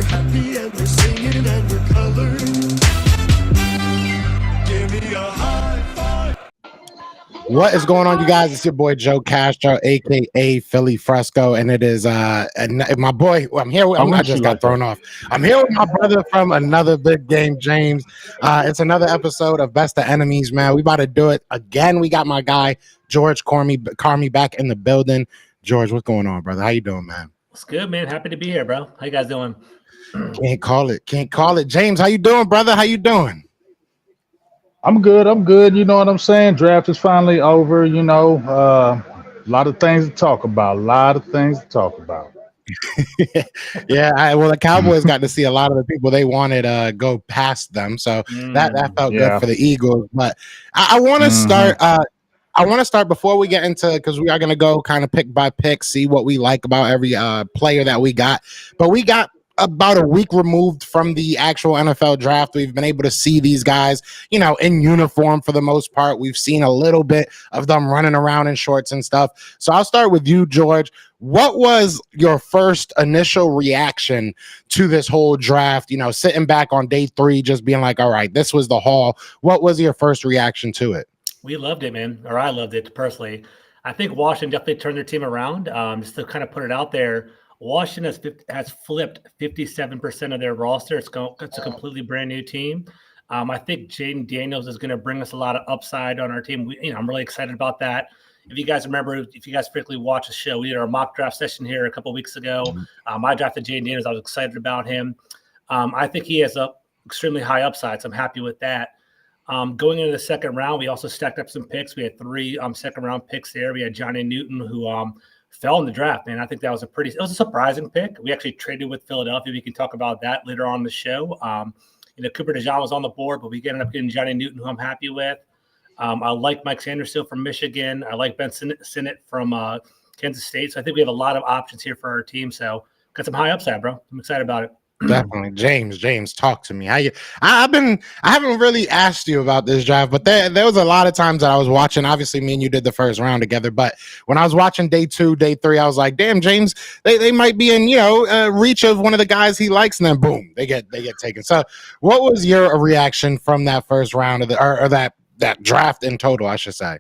happy and we're singing and we're colored. Give me a high five. What is going on, you guys? It's your boy Joe Castro, aka Philly Fresco, and it is my boy. I'm here. I just got thrown off. I'm here with my brother from another big game, James. It's another episode of Best of Enemies, man. We about to do it again. We got my guy George Carmi back in the building. George, what's going on, brother? How you doing, man? What's good, man? Happy to be here, bro. How you guys doing? Can't call it. James, how you doing, brother? How you doing? I'm good. You know what I'm saying? Draft is finally over. A lot of things to talk about. Yeah, well, the Cowboys got to see a lot of the people they wanted go past them, so that felt good for the Eagles. But I want to start. I want to start before we get into, because we are going to go kind of pick by pick, see what we like about every player that we got. But we got about a week removed from the actual NFL draft. We've been able to see these guys, in uniform for the most part. We've seen a little bit of them running around in shorts and stuff. So I'll start with you, George. What was your first initial reaction to this whole draft? Sitting back on day 3, just being like, all right, this was the haul. What was your first reaction to it? We loved it, man. Or I loved it personally. I think Washington definitely turned their team around. Just to kind of put it out there, Washington has flipped 57% of their roster. It's a completely brand new team. I think Jayden Daniels is going to bring us a lot of upside on our team. I'm really excited about that. If you guys remember, if you guys particularly watch the show, we did our mock draft session here a couple of weeks ago. I drafted Jayden Daniels. I was excited about him. I think he has a extremely high upside, so I'm happy with that. Going into the second round, we also stacked up some picks. We had 3 second-round picks there. We had Johnny Newton, who fell in the draft, man. I think that was it was a surprising pick. We actually traded with Philadelphia. We can talk about that later on in the show. Cooper DeJean was on the board, but we ended up getting Johnny Newton, who I'm happy with. I like Mike Sanderson from Michigan. I like Ben Sinnott from Kansas State. So I think we have a lot of options here for our team. So got some high upside, bro. I'm excited about it. Definitely. James, talk to me. I haven't really asked you about this draft, but there was a lot of times that I was watching. Obviously, me and you did the first round together, but when I was watching day 2, day 3, I was like, damn, James, they might be in reach of one of the guys he likes, and then boom, they get taken. So what was your reaction from that first round of or that draft in total, I should say?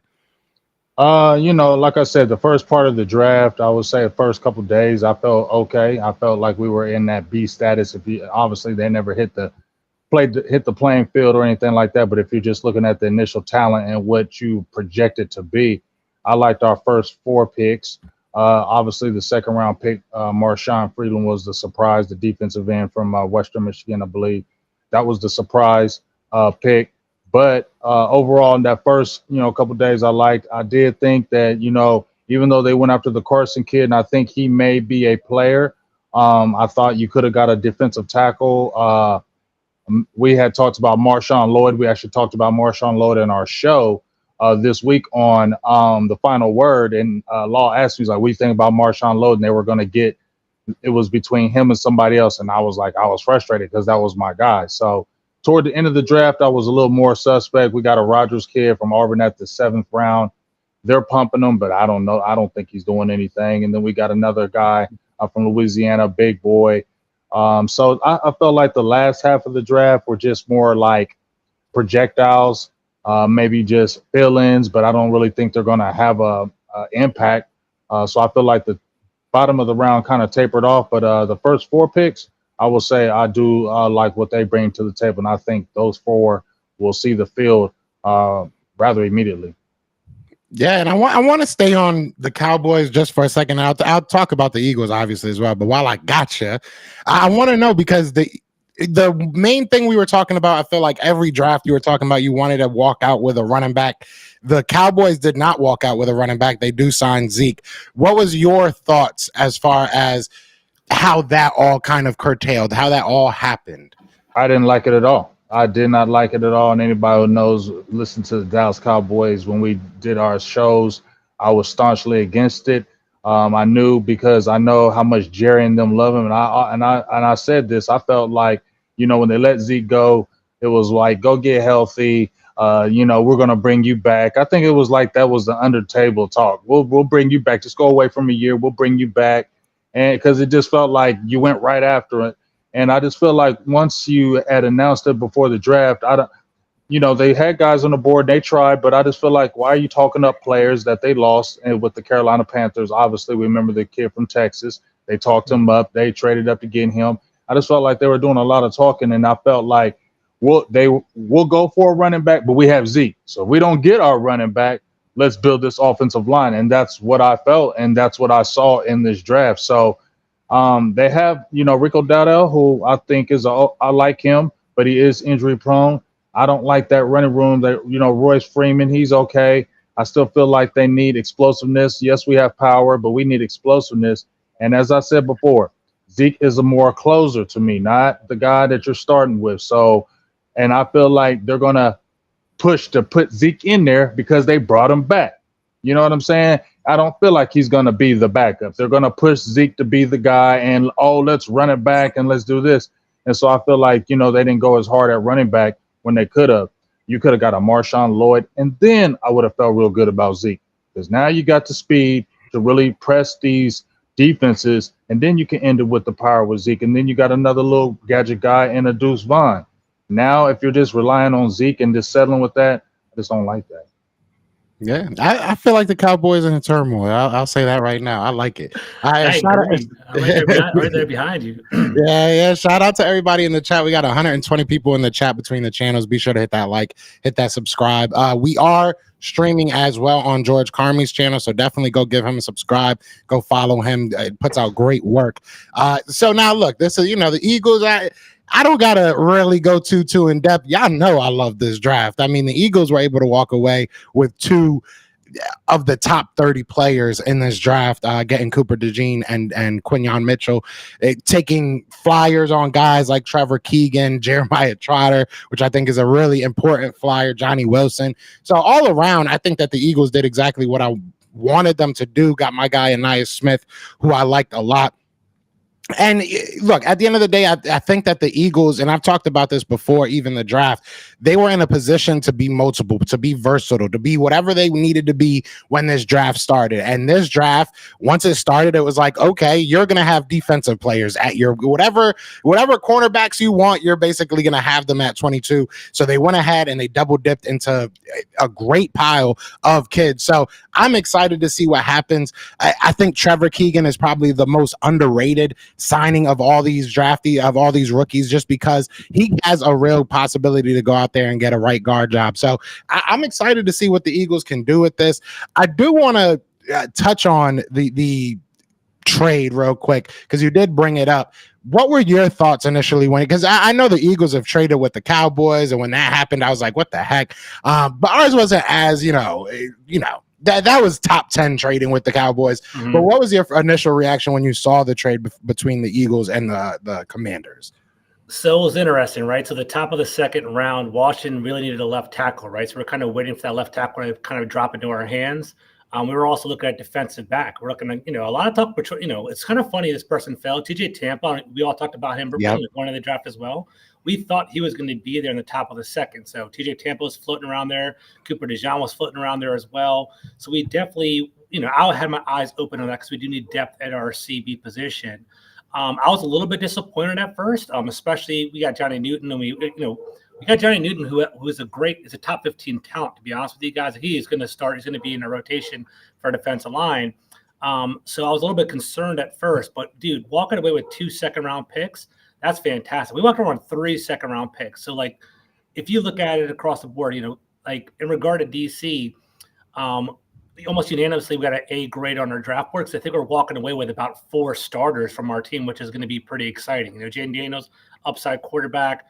Like I said, the first part of the draft, I would say the first couple of days, I felt okay. I felt like we were in that B status. Obviously they never hit the playing field or anything like that. But if you're just looking at the initial talent and what you projected to be, I liked our first 4 picks. Obviously the second round pick, Marshawn Freeland, was the surprise, the defensive end from Western Michigan, I believe. That was the surprise pick. But overall, in that first, couple of days, I did think that, even though they went after the Carson kid, and I think he may be a player, I thought you could have got a defensive tackle. We had talked about Marshawn Lloyd. We actually talked about Marshawn Lloyd in our show this week on The Final Word. And Law asked me, he's like, what do you think about Marshawn Lloyd? And they were going to it was between him and somebody else. And I was frustrated because that was my guy. So toward the end of the draft, I was a little more suspect. We got a Rogers kid from Auburn at the 7th round. They're pumping him, but I don't know. I don't think he's doing anything. And then we got another guy from Louisiana, big boy. So I felt like the last half of the draft were just more like projectiles, maybe just fill-ins, but I don't really think they're going to have a impact. So I feel like the bottom of the round kind of tapered off. But the first 4 picks, I will say I do like what they bring to the table, and I think those 4 will see the field rather immediately. Yeah, and I want to stay on the Cowboys just for a second. I'll talk about the Eagles obviously as well, but while I gotcha, I want to know, because the main thing we were talking about, I feel like every draft you were talking about, you wanted to walk out with a running back. The Cowboys did not walk out with a running back. They do sign Zeke. What was your thoughts as far as how that all kind of curtailed, how that all happened? I didn't like it at all. I did not like it at all. And anybody who knows, listen to the Dallas Cowboys, when we did our shows, I was staunchly against it. I knew, because I know how much Jerry and them love him. And I said this, I felt like, when they let Zeke go, it was like, go get healthy. We're going to bring you back. I think it was like that was the under table talk. We'll bring you back. Just go away from a year. We'll bring you back. And because it just felt like you went right after it. And I just feel like once you had announced it before the draft, I don't, they had guys on the board, they tried, but I just feel like, why are you talking up players that they lost? And with the Carolina Panthers, obviously, we remember the kid from Texas. They talked him up. They traded up to get him. I just felt like they were doing a lot of talking, and I felt like, we'll go for a running back, but we have Zeke. So if we don't get our running back, let's build this offensive line. And that's what I felt, and that's what I saw in this draft. So they have, Rico Dowdell, who I think I like him, but he is injury prone. I don't like that running room. That Royce Freeman, he's okay. I still feel like they need explosiveness. Yes, we have power, but we need explosiveness. And as I said before, Zeke is a more closer to me, not the guy that you're starting with. So, and I feel like they're gonna push to put Zeke in there because they brought him back. You know what I'm saying? I don't feel like he's gonna be the backup. They're gonna push Zeke to be the guy, and let's run it back and let's do this. And so I feel like they didn't go as hard at running back when they could have. You could have got a Marshawn Lloyd, and then I would have felt real good about Zeke, because now you got the speed to really press these defenses, and then you can end it with the power with Zeke, and then you got another little gadget guy in a Deuce Vaughn. Now, if you're just relying on Zeke and just settling with that, I just don't like that. Yeah, I feel like the Cowboys in a turmoil. I'll say that right now. I like it. I'm right there behind you. Yeah. Shout out to everybody in the chat. We got 120 people in the chat between the channels. Be sure to hit that like, hit that subscribe. We are streaming as well on George Carmi's channel, so definitely go give him a subscribe. Go follow him. It puts out great work. So now look, this is the Eagles. I don't gotta really go too in depth. Y'all know I love this draft. I mean, the Eagles were able to walk away with 2 of the top 30 players in this draft, getting Cooper DeJean and Quinyon Mitchell, taking flyers on guys like Trevor Keegan, Jeremiah Trotter, which I think is a really important flyer, Johnny Wilson. So all around, I think that the Eagles did exactly what I wanted them to do. Got my guy Anais Smith, who I liked a lot. And look, at the end of the day, I think that the Eagles, and I've talked about this before, even the draft, they were in a position to be multiple, to be versatile, to be whatever they needed to be when this draft started. And this draft, once it started, it was like, okay, you're going to have defensive players at your whatever cornerbacks you want, you're basically going to have them at 22. So they went ahead and they double dipped into a great pile of kids. So I'm excited to see what happens. I think Trevor Keegan is probably the most underrated signing of all these rookies, just because he has a real possibility to go out there and get a right guard job. So I'm excited to see what the Eagles can do with this. I do want to touch on the trade real quick, because you did bring it up. What were your thoughts initially because I know the Eagles have traded with the Cowboys, and when that happened, I was like, what the heck? But ours wasn't as, that was top 10 trading with the Cowboys. Mm-hmm. But what was your initial reaction when you saw the trade between the Eagles and the Commanders? So it was interesting, right? So the top of the second round, Washington really needed a left tackle, right? So we're kind of waiting for that left tackle to kind of drop into our hands. We were also looking at defensive back. We're looking at, a lot of talk, it's kind of funny this person fell. TJ Tampa, we all talked about him going in the draft as well. We thought he was going to be there in the top of the second. So TJ Tampa was floating around there. Cooper DeJean was floating around there as well. So we definitely, I had my eyes open on that because we do need depth at our CB position. I was a little bit disappointed at first, especially we got Johnny Newton, and we got Johnny Newton, who is a top 15 talent, to be honest with you guys. He is going to start. He's going to be in a rotation for a defensive line. So I was a little bit concerned at first, but dude, walking away with 2 second-round picks, that's fantastic. We walked around 3 second-round picks. So like, if you look at it across the board, like in regard to DC, almost unanimously, we got an A grade on our draft board, because I think we're walking away with about 4 starters from our team, which is going to be pretty exciting. Jayden Daniels, upside quarterback.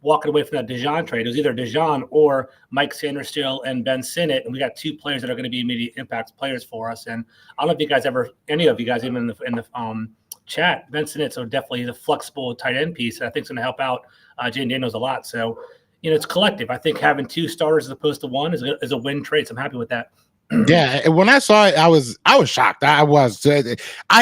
Walking away from that DeJean trade, it was either DeJean or Mike Sanderstill and Ben Sinnott, and we got 2 players that are going to be immediate impact players for us. And I don't know if any of you guys, even in the chat, Ben Sinnott, so definitely he's a flexible tight end piece, and I think it's going to help out Jayden Daniels a lot. So, it's collective. I think having 2 starters as opposed to 1 is a win trade. So I'm happy with that. Yeah, when I saw it, I was shocked. I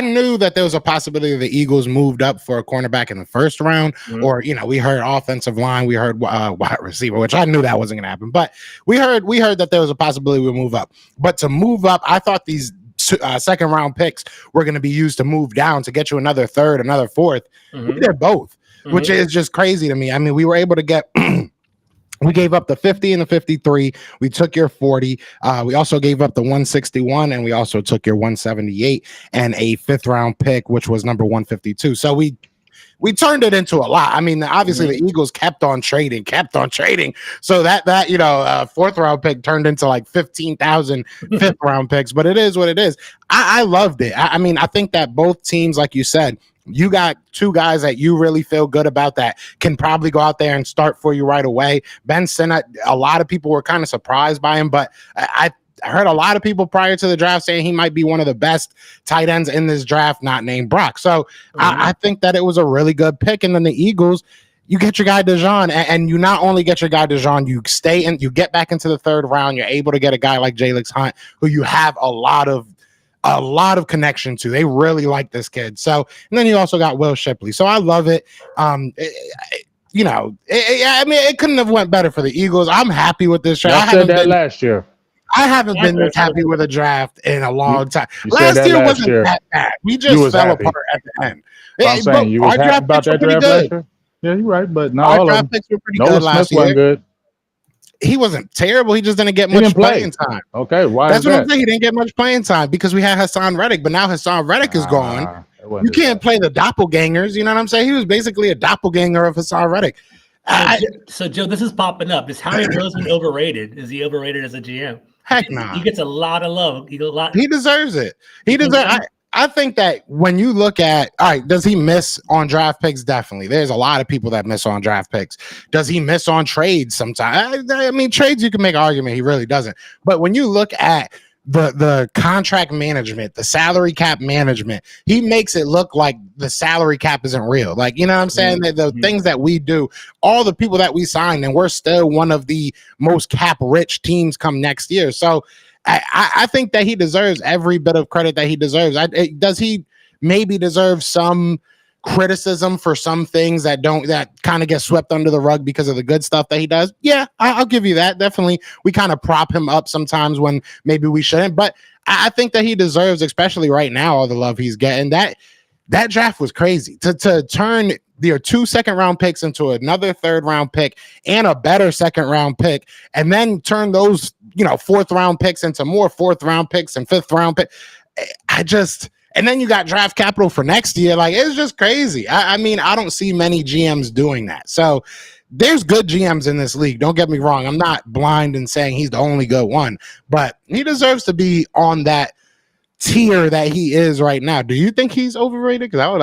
knew that there was a possibility the Eagles moved up for a cornerback in the first round, or we heard offensive line, we heard wide receiver, which I knew that wasn't going to happen. But we heard that there was a possibility we would move up. But to move up, I thought these second round picks were going to be used to move down to get you another third, another fourth. We did both, which is just crazy to me. I mean, we were able to get we gave up the 50 and the 53. We took your 40. We also gave up the 161, and we also took your 178 and a 5th round pick, which was number 152. So we turned it into a lot. I mean, obviously the Eagles kept on trading. So that 4th round pick turned into like 15,000 5th round picks, but it is what it is. I loved it. I mean, I think that both teams, like you said, you got two guys that you really feel good about that can probably go out there and start for you right away. Ben Sinnott, a lot of people were kind of surprised by him, but I heard a lot of people prior to the draft saying he might be one of the best tight ends in this draft, not named Brock. So I think that it was a really good pick. And then the Eagles, you get your guy DeJean, and you not only get your guy DeJean, you stay in, you get back into the 3rd round. You're able to get a guy like Jalix Hunt, who you have a lot of connection to. They really like this kid. So, and then you also got Will Shipley. So I love it. I mean, it couldn't have went better for the Eagles. I'm happy with this draft. I said that last year. I haven't been this happy with a draft in a long time. Last year wasn't that bad. We just fell apart at the end. I'm saying you was happy about that draft last year. Yeah, you're right, but not all of them. Our draft picks were pretty good last year. Good. He wasn't terrible. He just didn't get much playing time. Okay, why? That's what I'm saying. He didn't get much playing time because we had Hassan Reddick, but now Hassan Reddick is gone. You can't play the doppelgangers. You know what I'm saying? He was basically a doppelganger of Hassan Reddick. So Joe, this is popping up. Is Howie Roseman overrated? Is he overrated as a GM? Heck no. He gets a lot of love. He deserves it. He deserves. I think that when you look at, all right, does he miss on draft picks? Definitely. There's a lot of people that miss on draft picks. Does he miss on trades sometimes? I mean, trades, you can make an argument. He really doesn't. But when you look at the contract management, the salary cap management, he makes it look like the salary cap isn't real. Like, you know what I'm saying? The things that we do, all the people that we signed, and we're still one of the most cap rich teams come next year. So I think that he deserves every bit of credit that he deserves. Does he maybe deserve some criticism for some things that kind of get swept under the rug because of the good stuff that he does? Yeah, I'll give you that. Definitely, we kind of prop him up sometimes when maybe we shouldn't. But I think that he deserves, especially right now, all the love he's getting. That draft was crazy to turn your 2 second-round picks into another 3rd round pick and a better 2nd round pick, and then turn those 4th round picks into more 4th round picks and 5th round pick. And then you got draft capital for next year. Like, it's just crazy. I mean, I don't see many GMs doing that. So there's good GMs in this league. Don't get me wrong. I'm not blind and saying he's the only good one, but he deserves to be on that tier that he is right now. Do you think he's overrated? Because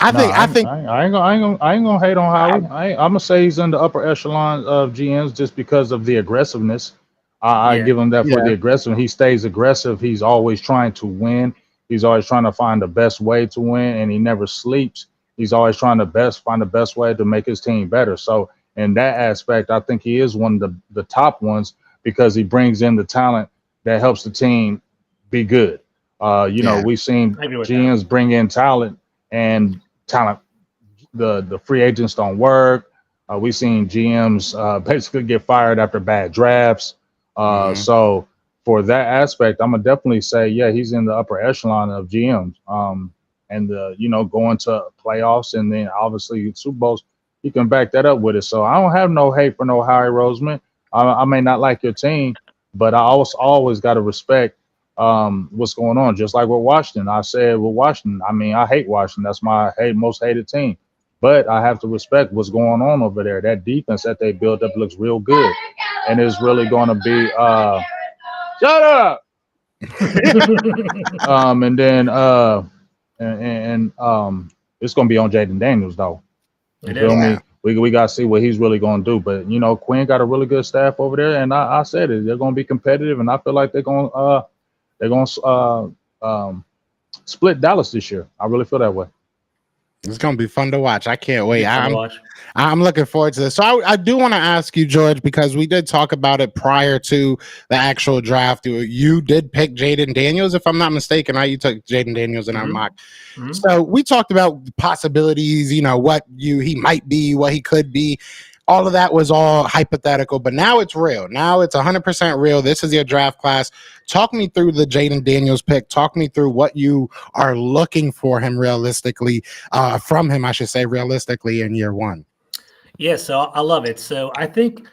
I think I ain't gonna hate on Howie. I'm gonna say he's in the upper echelon of GMs just because of the aggressiveness. I give him that for the aggressiveness. He stays aggressive. He's always trying to win. He's always trying to find the best way to win, and he never sleeps. He's always trying to find the best way to make his team better. So in that aspect, I think he is one of the top ones because he brings in the talent that helps the team be good. We've seen GMs bring in talent, and the free agents don't work. We've seen GMs basically get fired after bad drafts. So for that aspect, I'm gonna definitely say, he's in the upper echelon of GMs. And going to playoffs and then obviously Super Bowls, you can back that up with it. So I don't have no hate for no Howie Roseman. I may not like your team, but I always got to respect what's going on. Just like with Washington, I said with Washington, I mean, I hate Washington. That's my most hated team. But I have to respect what's going on over there. That defense that they built up looks real good. And it's really going to be shut up. And then it's going to be on Jayden Daniels, though. You feel me? We got to see what he's really going to do. But, Quinn got a really good staff over there. And I said it. They're going to be competitive. And I feel like they're going to split Dallas this year. I really feel that way. It's going to be fun to watch. I can't wait. I'm looking forward to this. So I do want to ask you, George, because we did talk about it prior to the actual draft. You did pick Jayden Daniels, if I'm not mistaken. You took Jayden Daniels in our mock. So we talked about possibilities, what he might be, what he could be. all of that was all hypothetical, but now it's real. Now it's 100% real. This is your draft class. Talk me through the Jayden Daniels pick. Talk me through what you are looking for him realistically, from him, I should say, realistically in year one. Yeah, so I love it. So I think,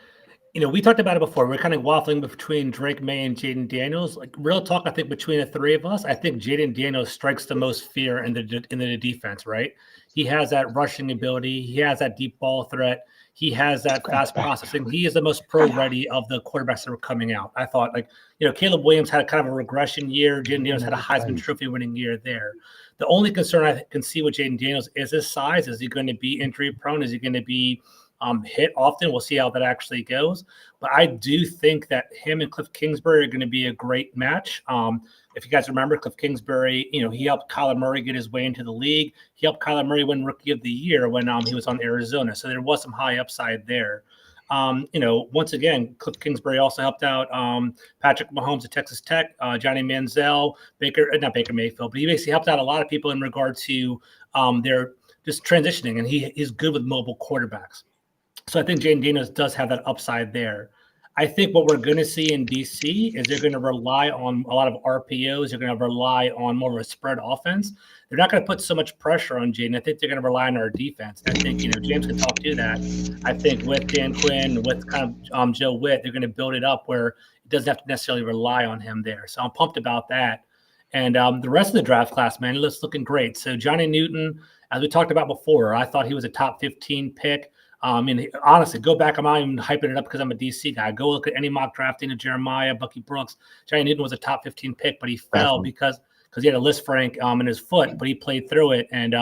we talked about it before. We're kind of waffling between Drake May and Jayden Daniels. Like real talk, I think between the three of us, I think Jayden Daniels strikes the most fear in the defense. Right? He has that rushing ability. He has that deep ball threat. He has that fast processing. He is the most pro-ready of the quarterbacks that were coming out. I thought, Caleb Williams had kind of a regression year. Jayden Daniels had a Heisman Trophy winning year there. The only concern I can see with Jayden Daniels is his size. Is he going to be injury prone? Is he going to be hit often? We'll see how that actually goes. But I do think that him and Cliff Kingsbury are going to be a great match. If you guys remember, Cliff Kingsbury, he helped Kyler Murray get his way into the league. He helped Kyler Murray win Rookie of the Year when he was on Arizona. So there was some high upside there. Once again, Cliff Kingsbury also helped out Patrick Mahomes at Texas Tech, Johnny Manziel, not Baker Mayfield, but he basically helped out a lot of people in regard to their just transitioning, and he's good with mobile quarterbacks. So I think Jayden Daniels does have that upside there. I think what we're going to see in DC is they're going to rely on a lot of RPOs. They're going to rely on more of a spread offense. They're not going to put so much pressure on Jayden. I think they're going to rely on our defense. I think, James can talk to that. I think with Dan Quinn, with kind of Joe Witt, they're going to build it up where it doesn't have to necessarily rely on him there. So I'm pumped about that. And the rest of the draft class, man, it's looking great. So Johnny Newton, as we talked about before, I thought he was a top 15 pick. Honestly, go back. I'm not even hyping it up because I'm a DC guy. Go look at any mock drafting of Jeremiah, Bucky Brooks. Johnny Newton was a top 15 pick, but he fell because he had a Liz Frank in his foot, but he played through it. And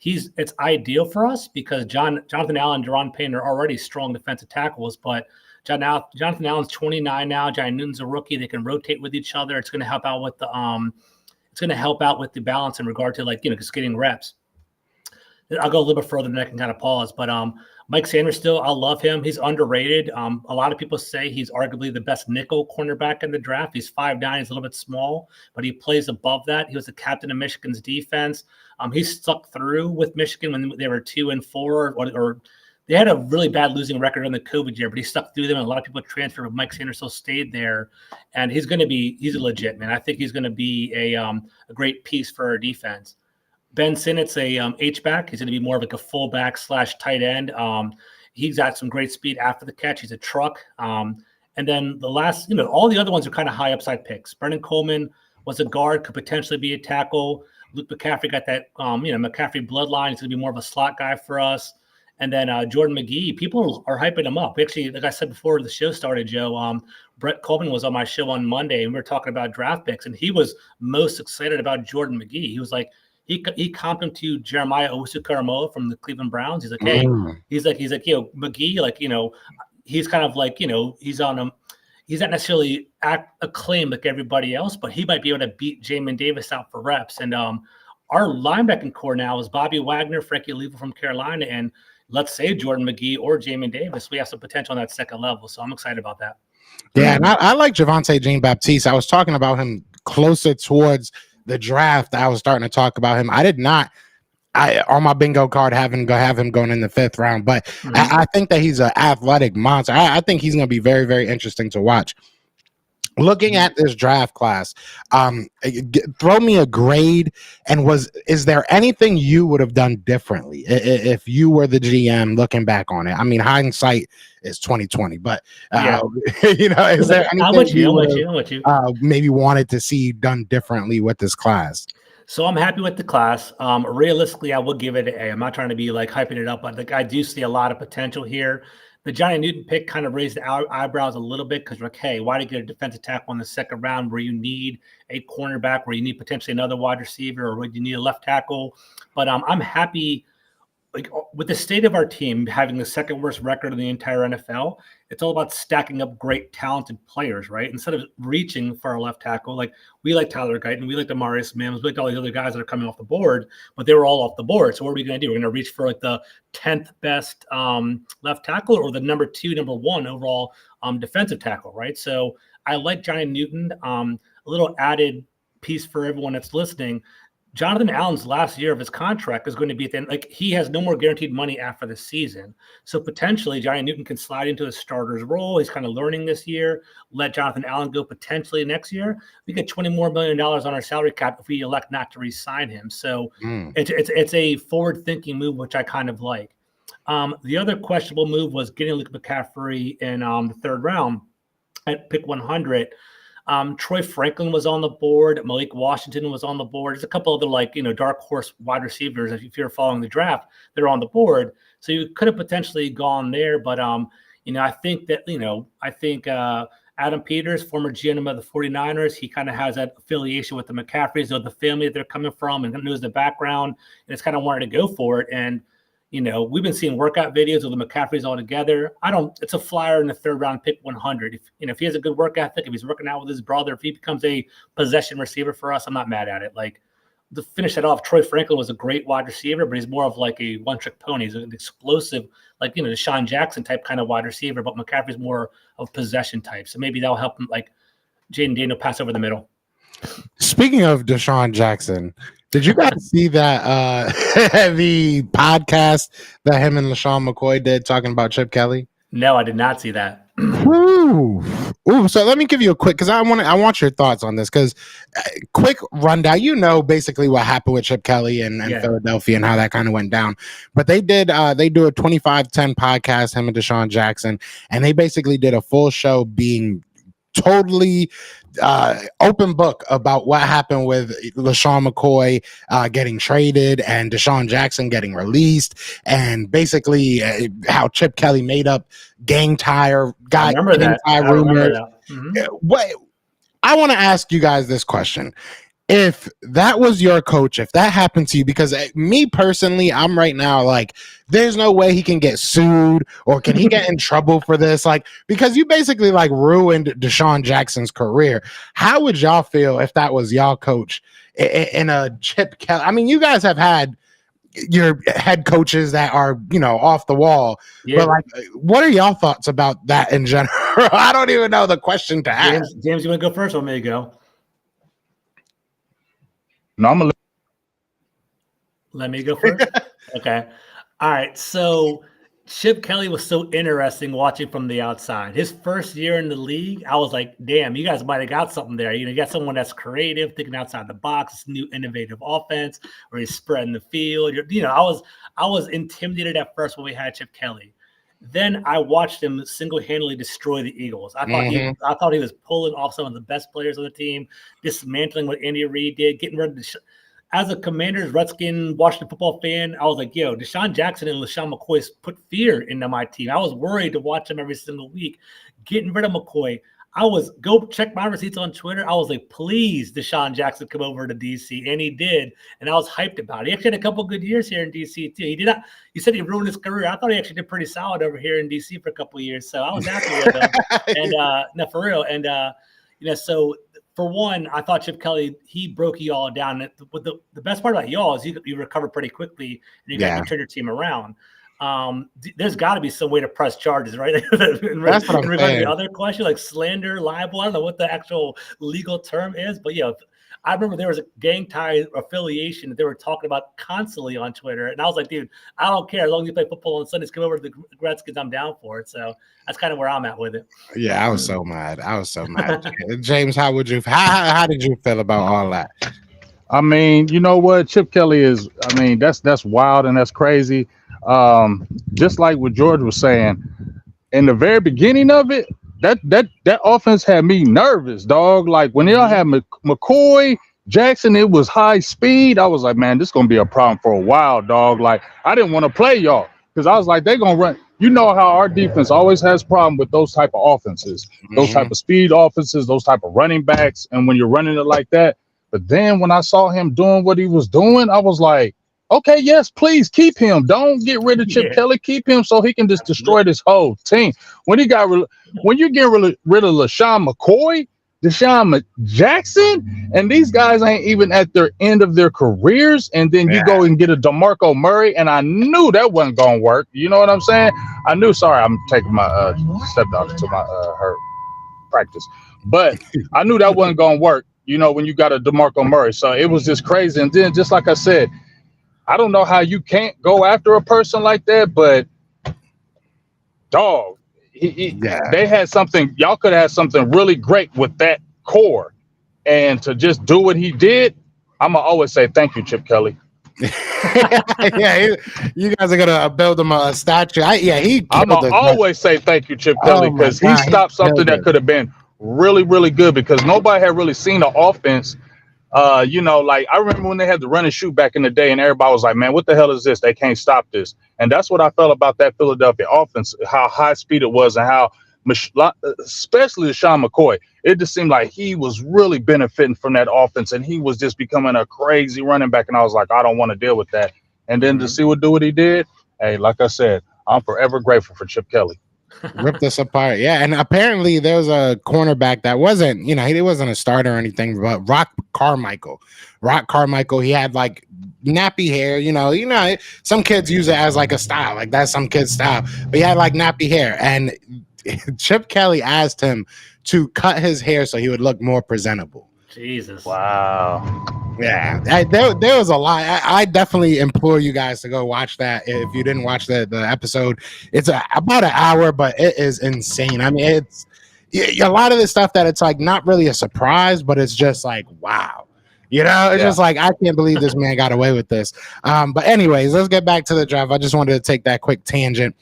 it's ideal for us because Jonathan Allen and Deron Payne are already strong defensive tackles, but Jonathan Allen's 29 now. Johnny Newton's a rookie. They can rotate with each other. It's going to help out with the balance in regard to just getting reps. I'll go a little bit further than I can kind of pause, but Mike Sanders still, I love him. He's underrated. A lot of people say he's arguably the best nickel cornerback in the draft. He's 5'9", he's a little bit small, but he plays above that. He was the captain of Michigan's defense. He stuck through with Michigan when they were 2-4, or they had a really bad losing record in the COVID year, but he stuck through them. And a lot of people transferred, but Mike Sanders still stayed there. And he's a legit, man. I think he's going to be a great piece for our defense. Ben Sinnott's a H-back. He's going to be more of like a fullback / tight end. He's got some great speed after the catch. He's a truck. And then the last, all the other ones are kind of high upside picks. Brendan Coleman was a guard, could potentially be a tackle. Luke McCaffrey got that, McCaffrey bloodline. He's going to be more of a slot guy for us. And then Jordan McGee, people are hyping him up. We actually, like I said before the show started, Joe, Brett Coleman was on my show on Monday, and we were talking about draft picks, and he was most excited about Jordan McGee. He was like, he comped him to Jeremiah Owusu-Koramoah from the Cleveland Browns. He's like, hey, he's like, McGee, he's kind of like, he's on him. He's not necessarily acclaimed like everybody else, but he might be able to beat Jamin Davis out for reps. And our linebacking core now is Bobby Wagner, Frankie Olivo from Carolina, and let's say Jordan McGee or Jamin Davis. We have some potential on that second level, so I'm excited about that. Yeah, and I like Javonte Jean-Baptiste. I was talking about him closer towards the draft. I was starting to talk about him. I did not on my bingo card have him going in the 5th round, but I think that he's an athletic monster. I think he's going to be very, very interesting to watch. Looking at this draft class, throw me a grade. And is there anything you would have done differently if you were the GM looking back on it? I mean, hindsight is 2020, but is there anything you maybe wanted to see done differently with this class? So I'm happy with the class. Realistically, I will give it an A. I'm not trying to be like hyping it up, but I do see a lot of potential here. The Johnny Newton pick kind of raised our eyebrows a little bit because we're like, hey, why do you get a defensive tackle in the 2nd round where you need a cornerback, where you need potentially another wide receiver, or where you need a left tackle? But I'm happy. Like with the state of our team having the 2nd worst record in the entire NFL, it's all about stacking up great, talented players, right? Instead of reaching for our left tackle, like we like Tyler Guyton, we like Demarius Mims, we like all these other guys that are coming off the board, but they were all off the board. So what are we going to do? We're going to reach for like the 10th best left tackle or the number 1 overall defensive tackle, right? So I like Johnny Newton. A little added piece for everyone that's listening. Jonathan Allen's last year of his contract is going to be at the end. Like, he has no more guaranteed money after the season. So potentially Johnny Newton can slide into a starter's role. He's kind of learning this year. Let Jonathan Allen go potentially next year. We get $20 million more on our salary cap if we elect not to re-sign him. So it's a forward-thinking move, which I kind of like. The other questionable move was getting Luke McCaffrey in the third round at pick 100. Troy Franklin was on the board. Malik Washington was on the board. There's a couple other dark horse wide receivers, if you're following the draft, they're on the board. So you could have potentially gone there. But, I think that, Adam Peters, former GM of the 49ers, he kind of has that affiliation with the McCaffreys, or the family that they're coming from, and knows the background, and it's kind of wanted to go for it. And, we've been seeing workout videos of the McCaffreys all together. It's a flyer in the third round, pick 100. If he has a good work ethic, if he's working out with his brother, if he becomes a possession receiver for us, I'm not mad at it. Like, to finish that off, Troy Franklin was a great wide receiver, but he's more of like a one-trick pony. He's an explosive, the Deshaun Jackson type kind of wide receiver, but McCaffrey's more of possession type. So maybe that'll help him, like Jayden Daniels, pass over the middle. Speaking of Deshaun Jackson, did you guys see that the podcast that him and LaShawn McCoy did talking about Chip Kelly? No, I did not see that. Ooh. So let me give you a quick, because I want your thoughts on this. Because quick rundown, basically what happened with Chip Kelly and Philadelphia and how that kind of went down. But they do a 25-10 podcast, him and Deshaun Jackson, and they basically did a full show being totally open book about what happened with LaShawn McCoy getting traded and Deshaun Jackson getting released, and basically how Chip Kelly made up gang tie rumors. What I want to ask you guys this question. If that was your coach, if that happened to you, because me personally, I'm right now like, there's no way he can get sued, or can he get in trouble for this? Like, because you basically ruined Deshaun Jackson's career. How would y'all feel if that was y'all coach in a Chip Kelly? I mean, you guys have had your head coaches that are, off the wall, but what are y'all thoughts about that in general? I don't even know the question to ask. James, you want to go first, or may you go? No, I'm gonna let me go first. Okay. All right. So Chip Kelly was so interesting watching from the outside. His first year in the league, I was like, damn, you guys might have got something there. You got someone that's creative, thinking outside the box, this new innovative offense where he's spreading the field. I was intimidated at first when we had Chip Kelly. Then I watched him single-handedly destroy the Eagles. I thought he was pulling off some of the best players on the team, dismantling what Andy Reid did, getting rid of as a Commanders, Redskin, Washington football fan, I was like, yo, Deshaun Jackson and LaShawn McCoy put fear into my team. I was worried to watch him every single week. Getting rid of McCoy, go check my receipts on Twitter. I was like, please, Deshaun Jackson, come over to DC. And he did. And I was hyped about it. He actually had a couple good years here in DC too. You said he ruined his career. I thought he actually did pretty solid over here in DC for a couple of years. So I was happy with him. And no, for real. And so for one, I thought Chip Kelly, he broke you all down. The best part about y'all is you recover pretty quickly and you got to turn your team around. There's got to be some way to press charges, right? in regard to the other question, like slander, libel. I don't know what the actual legal term is, but I remember there was a gang tie affiliation that they were talking about constantly on Twitter, and I was like, dude, I don't care as long as you play football on Sundays. Come over to the Redskins, I'm down for it. So that's kind of where I'm at with it. Yeah, I was so mad. James, how did you feel about all that? I mean, you know what, Chip Kelly is. I mean, that's wild and that's crazy. Just like what George was saying in the very beginning of it, that offense had me nervous, dog. Like when y'all had McCoy, Jackson, it was high speed. I was like, man, this is gonna be a problem for a while, dog. Like I didn't want to play y'all because I was like, they're gonna run. You know how our defense always has problem with those type of offenses, those type of speed offenses, those type of running backs, and when you're running it like that. But then when I saw him doing what he was doing, I was like, okay, yes, please keep him. Don't get rid of Chip Kelly. Keep him so he can just destroy this whole team. When you get rid of LaShawn McCoy, Deshaun Jackson, and these guys ain't even at their end of their careers, and then you go and get a DeMarco Murray, and I knew that wasn't gonna work. You know what I'm saying? I knew. Sorry, I'm taking my stepdaughter to my her practice, but I knew that wasn't gonna work. when you got a DeMarco Murray. So it was just crazy. And then, just like I said, I don't know how you can't go after a person like that, but dog, they had something. Y'all could have had something really great with that core, and to just do what he did, I'm gonna always say thank you, Chip Kelly. Yeah, you guys are gonna build him a statue. I'm gonna always say thank you, Chip Kelly, because he stopped something that could have been really, really good, because nobody had really seen the offense. Like I remember when they had the run and shoot back in the day, and everybody was like, man, what the hell is this? They can't stop this. And that's what I felt about that Philadelphia offense, how high speed it was, and how, especially Sean McCoy, it just seemed like he was really benefiting from that offense, and he was just becoming a crazy running back. And I was like, I don't want to deal with that. And then to see what he did, hey, like I said, I'm forever grateful for Chip Kelly. Ripped us apart. Yeah, and apparently there was a cornerback that wasn't, he wasn't a starter or anything, but Rock Carmichael, he had like nappy hair, some kids use it as like a style, like that's some kid's style, but he had like nappy hair, and Chip Kelly asked him to cut his hair so he would look more presentable. Jesus. Wow. Yeah, there was a lot. I definitely implore you guys to go watch that. If you didn't watch the episode, it's about an hour, but it is insane. I mean, it's a lot of the stuff that it's like not really a surprise, but it's just like, wow. It's just like, I can't believe this man got away with this. But anyways, let's get back to the draft. I just wanted to take that quick tangent.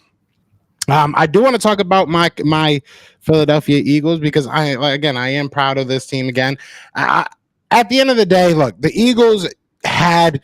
I do want to talk about my Philadelphia Eagles, because I am proud of this team again. At the end of the day, look, the Eagles had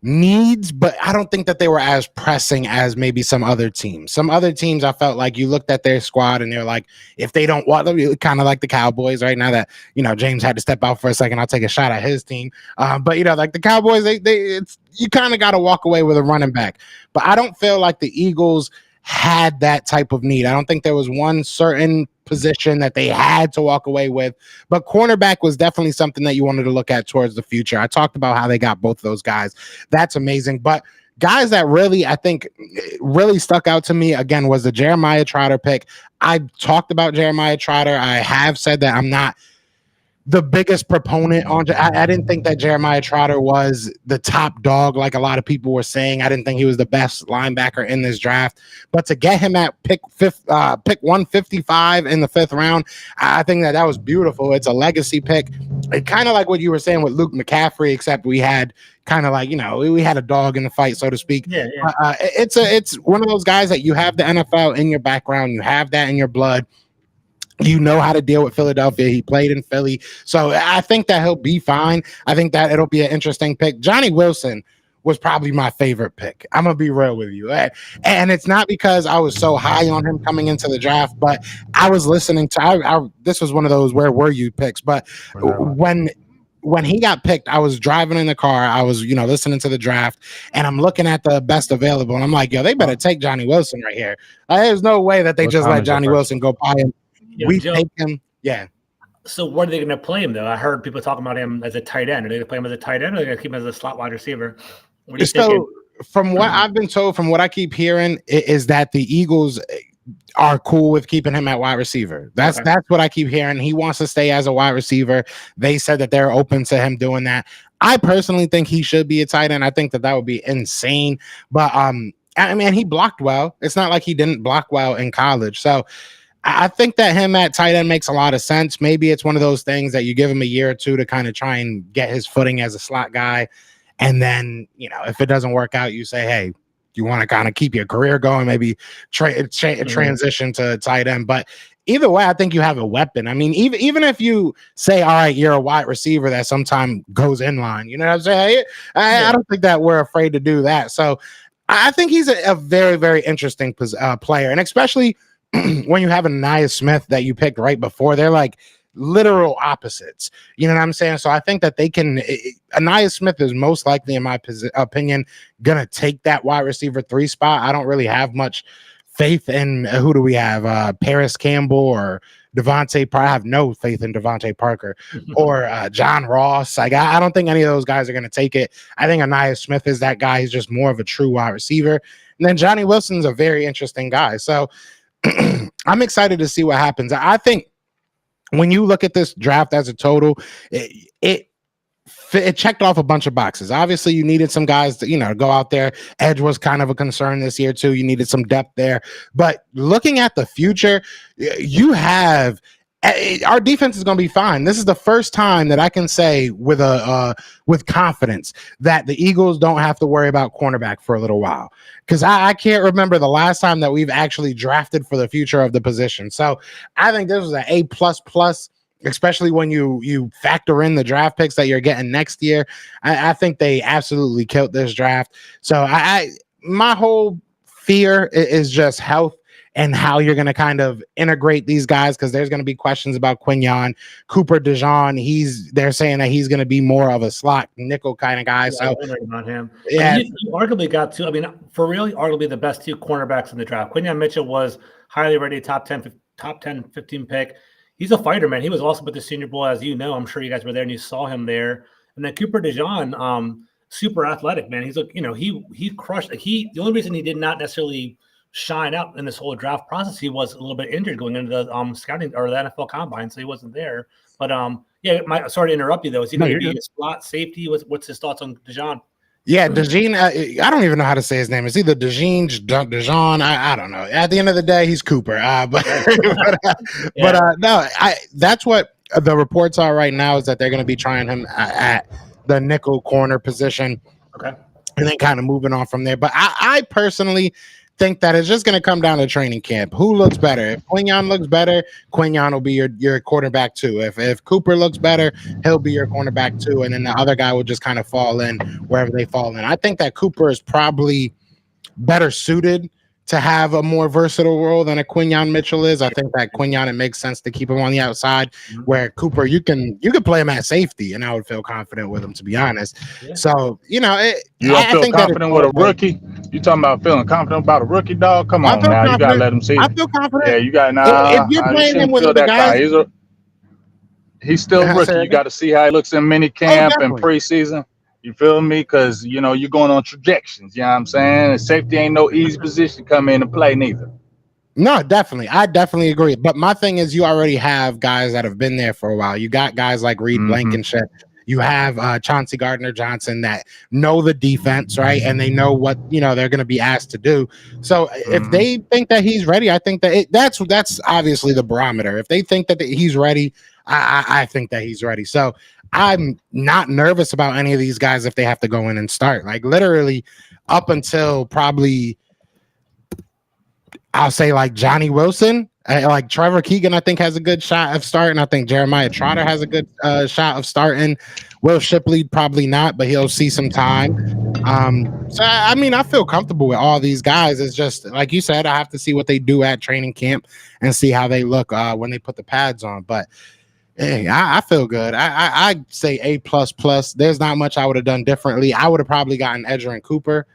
needs, but I don't think that they were as pressing as maybe some other teams. Some other teams, I felt like you looked at their squad and they're like, if they don't want them, kind of like the Cowboys right now that, James had to step out for a second. I'll take a shot at his team. But like the Cowboys, you kind of got to walk away with a running back. But I don't feel like the Eagles had that type of need. I don't think there was one certain position that they had to walk away with, but cornerback was definitely something that you wanted to look at towards the future. I talked about how they got both of those guys. That's amazing. But guys that really, I think, really stuck out to me again was the Jeremiah Trotter pick. I talked about Jeremiah Trotter. I have said that I'm not the biggest proponent on. I didn't think that Jeremiah Trotter was the top dog like a lot of people were saying. I didn't think he was the best linebacker in this draft, but to get him at pick 155 in the 5th round, I think that was beautiful. It's a legacy pick. It kind of like what you were saying with Luke McCaffrey, except we had kind of like, we had a dog in the fight, so to speak. Yeah. It's one of those guys that you have the NFL in your background, you have that in your blood. You know how to deal with Philadelphia. He played in Philly. So I think that he'll be fine. I think that it'll be an interesting pick. Johnny Wilson was probably my favorite pick. I'm going to be real with you. And it's not because I was so high on him coming into the draft, but I was listening to, this was one of those where were you picks. But when he got picked, I was driving in the car. I was, listening to the draft, and I'm looking at the best available. And I'm like, yo, they better take Johnny Wilson right here. There's no way that they just let Johnny Wilson go by him. We take him, yeah. So what are they going to play him though? I heard people talking about him as a tight end. Are they going to play him as a tight end, or are they going to keep him as a slot wide receiver? What are you thinking? From what I've been told, from what I keep hearing, is that the Eagles are cool with keeping him at wide receiver. That's what I keep hearing. He wants to stay as a wide receiver. They said that they're open to him doing that. I personally think he should be a tight end. I think that would be insane. But I mean, he blocked well. It's not like he didn't block well in college. So I think that him at tight end makes a lot of sense. Maybe it's one of those things that you give him a year or two to kind of try and get his footing as a slot guy. And then, if it doesn't work out, you say, hey, you want to kind of keep your career going, maybe transition to tight end. But either way, I think you have a weapon. I mean, even if you say, all right, you're a wide receiver that sometimes goes in line, you know what I'm saying? I don't think that we're afraid to do that. So I think he's a very, very interesting player. And especially when you have Anaya Smith that you picked right before, they're like literal opposites. You know what I'm saying? So I think that they can. Anaya Smith is most likely, in my opinion, gonna take that wide receiver 3 spot. I don't really have much faith in who do we have? Paris Campbell or Devontae Parker. I have no faith in Devontae Parker or John Ross. Like I don't think any of those guys are gonna take it. I think Anaya Smith is that guy. He's just more of a true wide receiver. And then Johnny Wilson's a very interesting guy. So I'm excited to see what happens. I think when you look at this draft as a total, it checked off a bunch of boxes. Obviously, you needed some guys to, go out there. Edge was kind of a concern this year too. You needed some depth there. But looking at the future, you have our defense is going to be fine. This is the first time that I can say with confidence that the Eagles don't have to worry about cornerback for a little while, because I can't remember the last time that we've actually drafted for the future of the position. So I think this was an A++, especially when you factor in the draft picks that you're getting next year. I think they absolutely killed this draft. So my whole fear is just health and how you're going to kind of integrate these guys, because there's going to be questions about Quinyon. Cooper DeJean, they're saying that he's going to be more of a slot nickel kind of guy. Yeah, so about him. Yeah, you arguably got two. I mean, for real, arguably the best two cornerbacks in the draft. Quinyon Mitchell was highly rated, top 10, 15 pick. He's a fighter, man. He was awesome with the Senior Bowl, as you know. I'm sure you guys were there and you saw him there. And then Cooper DeJean, super athletic, man. He's like, he crushed. The only reason he did not necessarily shine out in this whole draft process, he was a little bit injured going into the scouting or the NFL combine, so he wasn't there. But sorry to interrupt you though. Is he going to be a slot safety? What's his thoughts on DeJean? Yeah, DeJean. I don't even know how to say his name. It's either DeJean. I don't know. At the end of the day, he's Cooper. No. That's what the reports are right now, is that they're going to be trying him at the nickel corner position. Okay, and then kind of moving on from there. But I personally think that it's just going to come down to training camp. Who looks better? If Quinyon looks better, Quinyon will be your quarterback too. If Cooper looks better, he'll be your cornerback too. And then the other guy will just kind of fall in wherever they fall in. I think that Cooper is probably better suited to have a more versatile role than a Quinyon Mitchell is. I think that Quinyon, it makes sense to keep him on the outside, where Cooper, you can play him at safety, and I would feel confident with him, to be honest. Yeah. So, you feel confident with a rookie? You talking about feeling confident about a rookie, dog? Come on now, you gotta let him see. I feel confident. Yeah, you got if you're playing him with the guys, he's still a rookie. You got to see how he looks in mini camp and preseason. You feel me? Because, you're going on trajections. You know what I'm saying? And safety ain't no easy position to come in and play neither. No, definitely. I definitely agree. But my thing is, you already have guys that have been there for a while. You got guys like Reed Blankenship. You have Chauncey Gardner-Johnson that know the defense, right? And they know what, they're going to be asked to do. So if they think that he's ready, I think that that's obviously the barometer. If they think that he's ready, I think that he's ready. So I'm not nervous about any of these guys if they have to go in and start. Like, literally up until probably, I'll say, like Johnny Wilson, like Trevor Keegan, I think has a good shot of starting. I think Jeremiah Trotter has a good shot of starting. Will Shipley probably not, but he'll see some time. So I mean, I feel comfortable with all these guys. It's just like you said, I have to see what they do at training camp and see how they look when they put the pads on. But hey, I feel good. I say A++. There's not much I would have done differently. I would have probably gotten Edger and Cooper.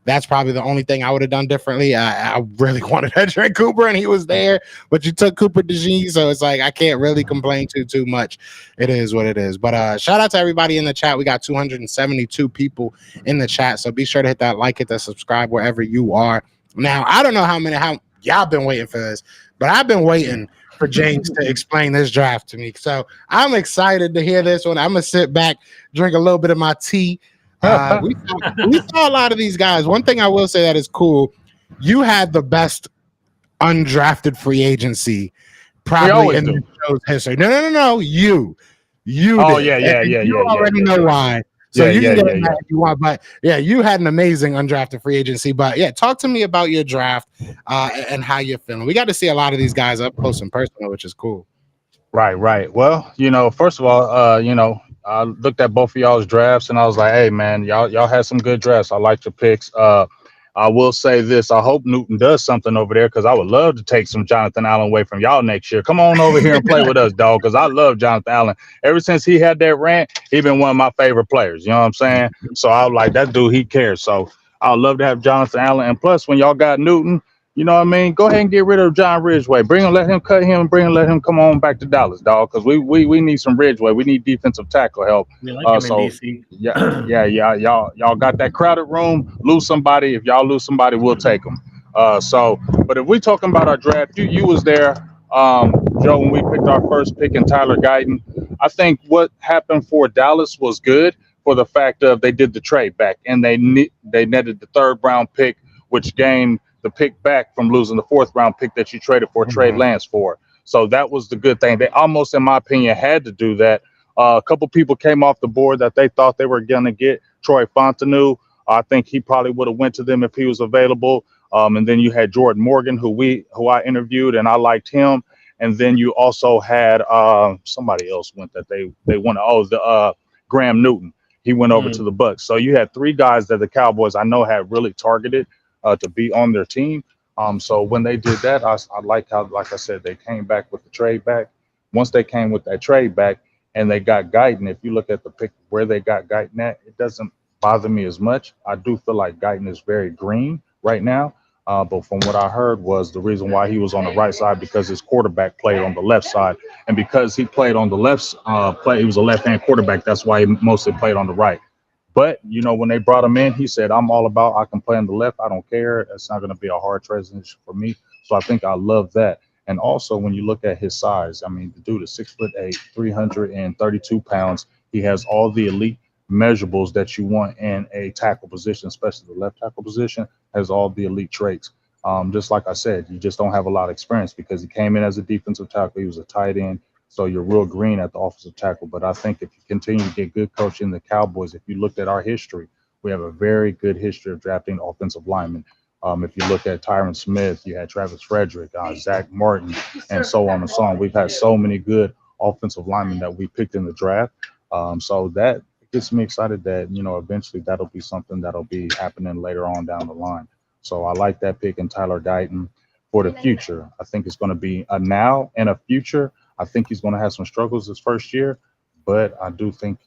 That's probably the only thing I would have done differently. I really wanted Edger and Cooper, and he was there, but you took Cooper DeJean, so it's like I can't really complain too much. It is what it is. But shout out to everybody in the chat. We got 272 people in the chat, so be sure to hit that like, hit that subscribe wherever you are. Now, I don't know how y'all been waiting for this, but I've been waiting for James to explain this draft to me. So I'm excited to hear this one. I'm going to sit back, drink a little bit of my tea. We saw a lot of these guys. One thing I will say that is cool, you had the best undrafted free agency probably in the show's history. No. You Oh, did. yeah. You already know why. So you can get it if you want, but yeah, you had an amazing undrafted free agency. But yeah, talk to me about your draft and how you're feeling. We got to see a lot of these guys up close and personal, which is cool. Right. Well, first of all, I looked at both of y'all's drafts and I was like, hey man, y'all had some good drafts. I liked your picks. I will say this. I hope Newton does something over there, because I would love to take some Jonathan Allen away from y'all next year. Come on over here and play with us, dog, because I love Jonathan Allen. Ever since he had that rant, he been one of my favorite players. You know what I'm saying? So I was like, that dude, he cares. So I'd love to have Jonathan Allen. And plus, when y'all got Newton, you know what I mean? Go ahead and get rid of John Ridgeway. Let him cut him, let him come on back to Dallas, dog, because we need some Ridgeway. We need defensive tackle help. We like him in DC. Yeah. Y'all got that crowded room. Lose somebody. If y'all lose somebody, we'll take them. But if we talking about our draft, you was there. Joe, when we picked our first pick in Tyler Guyton, I think what happened for Dallas was good for the fact of they did the trade back and they netted the 3rd round pick, which gained the pick back from losing the 4th round pick that you traded for Trey Lance for. So that was the good thing. They almost, in my opinion, had to do that. A couple people came off the board that they thought they were going to get. Troy Fontenot, I think he probably would have went to them if he was available. And then you had Jordan Morgan, who I interviewed, and I liked him. And then you also had somebody else went that they went. Graham Newton. He went over to the Bucks. So you had 3 guys that the Cowboys I know had really targeted to be on their team. So when they did that, I like how, like I said, they came back with the trade back. Once they came with that trade back and they got Guyton, if you look at the pick where they got Guyton at, it doesn't bother me as much. I do feel like Guyton is very green right now. But from what I heard was the reason why he was on the right side because his quarterback played on the left side. And because he played on the left he was a left-hand quarterback. That's why he mostly played on the right. But, you know, when they brought him in, he said, I'm all about I can play on the left. I don't care. It's not going to be a hard transition for me. So I think I love that. And also, when you look at his size, I mean, the dude is 6'8", 332 pounds. He has all the elite measurables that you want in a tackle position, especially the left tackle position, has all the elite traits. Just like I said, you just don't have a lot of experience because he came in as a defensive tackle. He was a tight end. So you're real green at the offensive tackle. But I think if you continue to get good coaching, the Cowboys, if you looked at our history, we have a very good history of drafting offensive linemen. If you look at Tyron Smith, you had Travis Frederick, Zach Martin, and so on and so on. We've had so many good offensive linemen that we picked in the draft. So that gets me excited that, you know, eventually that'll be something that'll be happening later on down the line. So I like that pick in Tyler Guyton for the future. I think it's going to be a now and a future. I think he's going to have some struggles this first year, but I do think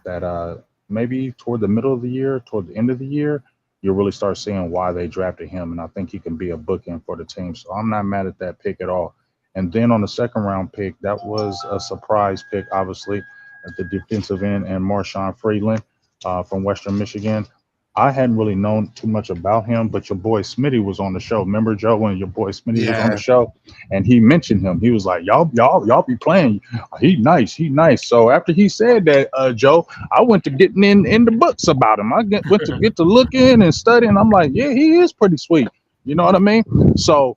that maybe toward the middle of the year, toward the end of the year, you'll really start seeing why they drafted him. And I think he can be a bookend for the team. So I'm not mad at that pick at all. And then on the 2nd round pick, that was a surprise pick, obviously, at the defensive end, and Marshawn Freeland from Western Michigan. I hadn't really known too much about him, but your boy Smitty was on the show. Remember, Joe, when your boy Smitty was on the show, and he mentioned him. He was like, y'all be playing. He nice. So after he said that, Joe, I went to getting in the books about him. I went to get to looking and studying. I'm like, yeah, he is pretty sweet. You know what I mean? So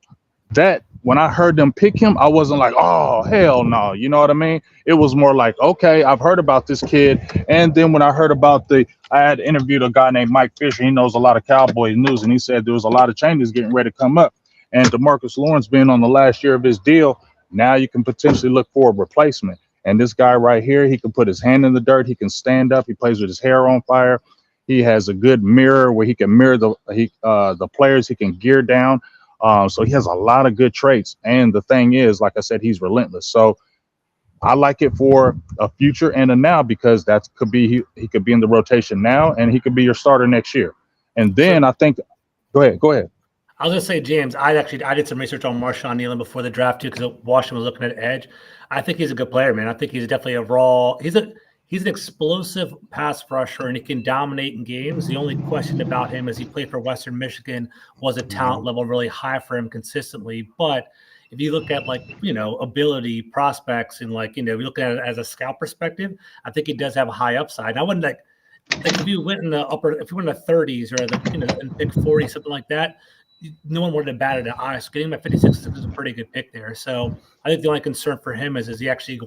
that when I heard them pick him, I wasn't like, oh, hell no. You know what I mean? It was more like, okay, I've heard about this kid. And then when I heard about I had interviewed a guy named Mike Fisher. He knows a lot of Cowboys news, and he said there was a lot of changes getting ready to come up. And DeMarcus Lawrence being on the last year of his deal, now you can potentially look for a replacement. And this guy right here, he can put his hand in the dirt. He can stand up. He plays with his hair on fire. He has a good mirror where he can mirror the players. He can gear down. So he has a lot of good traits. And the thing is, like I said, he's relentless. So I like it for a future and a now because that could be he could be in the rotation now and he could be your starter next year. And then I think go ahead. I was going to say, James, I did some research on Marshawn Nealon before the draft too because Washington was looking at edge. I think he's a good player, man. I think he's definitely he's an explosive pass rusher and he can dominate in games. The only question about him is he played for Western Michigan, was a talent level really high for him consistently. But if you look at ability prospects and you look at it as a scout perspective, I think he does have a high upside. And I wouldn't like if you went in the 30s or in pick 40, something like that, no one would have batted an eye. So getting him at 56 is a pretty good pick there. So I think the only concern for him is he actually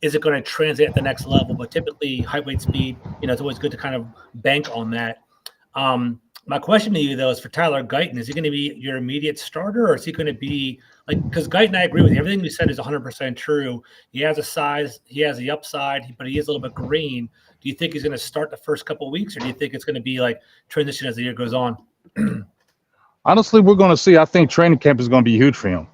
is it going to translate at the next level? But typically height, weight, speed, it's always good to kind of bank on that. My question to you though is for Tyler Guyton, is he going to be your immediate starter or is he going to be because Guyton, I agree with you. Everything you said is 100% true. He has a size, he has the upside, but he is a little bit green. Do you think he's going to start the first couple of weeks or do you think it's going to be transition as the year goes on? Honestly, we're going to see. I think training camp is going to be huge for him.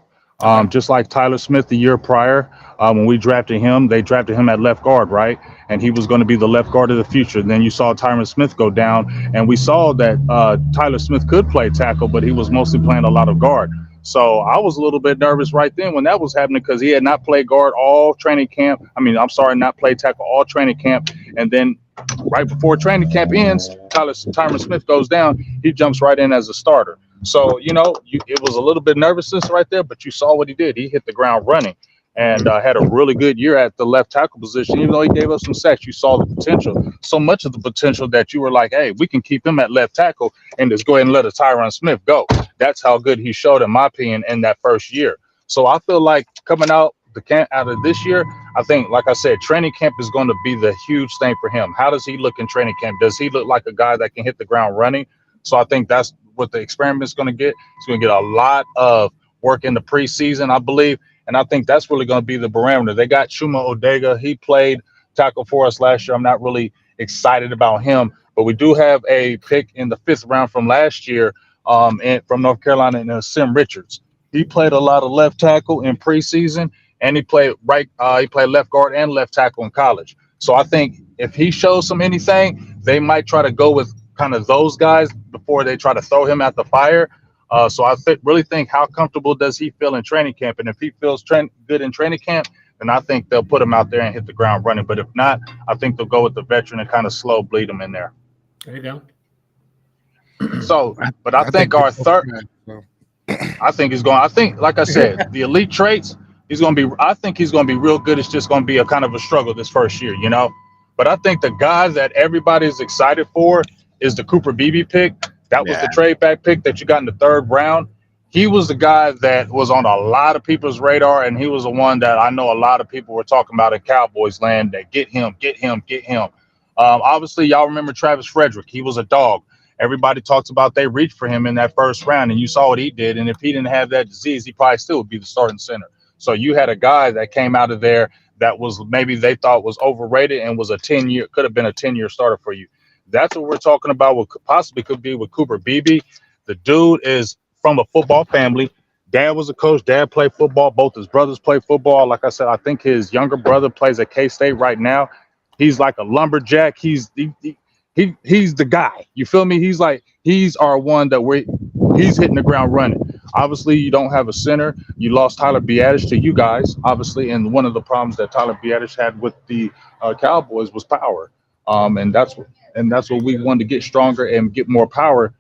Just like Tyler Smith the year prior, when we drafted him, they drafted him at left guard, right? And he was going to be the left guard of the future. Then you saw Tyron Smith go down, and we saw that Tyler Smith could play tackle, but he was mostly playing a lot of guard. So I was a little bit nervous right then when that was happening because he had not played guard all training camp. Not played tackle all training camp. And then right before training camp ends, Tyron Smith goes down. He jumps right in as a starter. So, it was a little bit nervousness right there, but you saw what he did. He hit the ground running and had a really good year at the left tackle position. Even though he gave up some sacks, you saw the potential. So much of the potential that you were like, hey, we can keep him at left tackle and just go ahead and let a Tyron Smith go. That's how good he showed, in my opinion, in that first year. So I feel like coming out of this year, I think, like I said, training camp is going to be the huge thing for him. How does he look in training camp? Does he look like a guy that can hit the ground running? So I think that's what the experiment is going to get. It's going to get a lot of work in the preseason, I believe. And I think that's really going to be the barometer. They got Chuma Odega. He played tackle for us last year. I'm not really excited about him, but we do have a pick in the 5th round from last year and from North Carolina, and Sim Richards. He played a lot of left tackle in preseason, and he played he played left guard and left tackle in college. So I think if he shows anything, they might try to go with kind of those guys before they try to throw him at the fire. So I really think, how comfortable does he feel in training camp? And if he feels good in training camp, then I think they'll put him out there and hit the ground running. But if not, I think they'll go with the veteran and kind of slow bleed him in there. There you go. So, but I think our third, I think he's going. I think, like I said, the elite traits, he's going to be. I think he's going to be real good. It's just going to be a kind of a struggle this first year, But I think the guy that everybody's excited for is the Cooper Beebe pick. That was the trade back pick that you got in the 3rd round. He was the guy that was on a lot of people's radar, and he was the one that I know a lot of people were talking about in Cowboys land, that get him. Obviously, y'all remember Travis Frederick. He was a dog. Everybody talks about they reached for him in that 1st round, and you saw what he did. And if he didn't have that disease, he probably still would be the starting center. So you had a guy that came out of there that was maybe they thought was overrated and was could have been a 10-year starter for you. That's what we're talking about. What possibly could be with Cooper Beebe. The dude is from a football family. Dad was a coach. Dad played football. Both his brothers play football. Like I said, I think his younger brother plays at K-State right now. He's like a lumberjack. He's the guy. You feel me? He's our one that he's hitting the ground running. Obviously, you don't have a center. You lost Tyler Biadasz to you guys, obviously, and one of the problems that Tyler Biadasz had with the Cowboys was power. And that's what we wanted to get stronger and get more power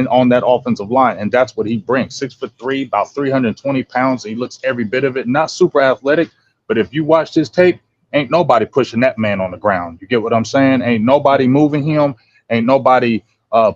on that offensive line, and that's what he brings. 6'3", about 320 pounds. He looks every bit of it. Not super athletic, but if you watch his tape, ain't nobody pushing that man on the ground. You get what I'm saying? Ain't nobody moving him. Ain't nobody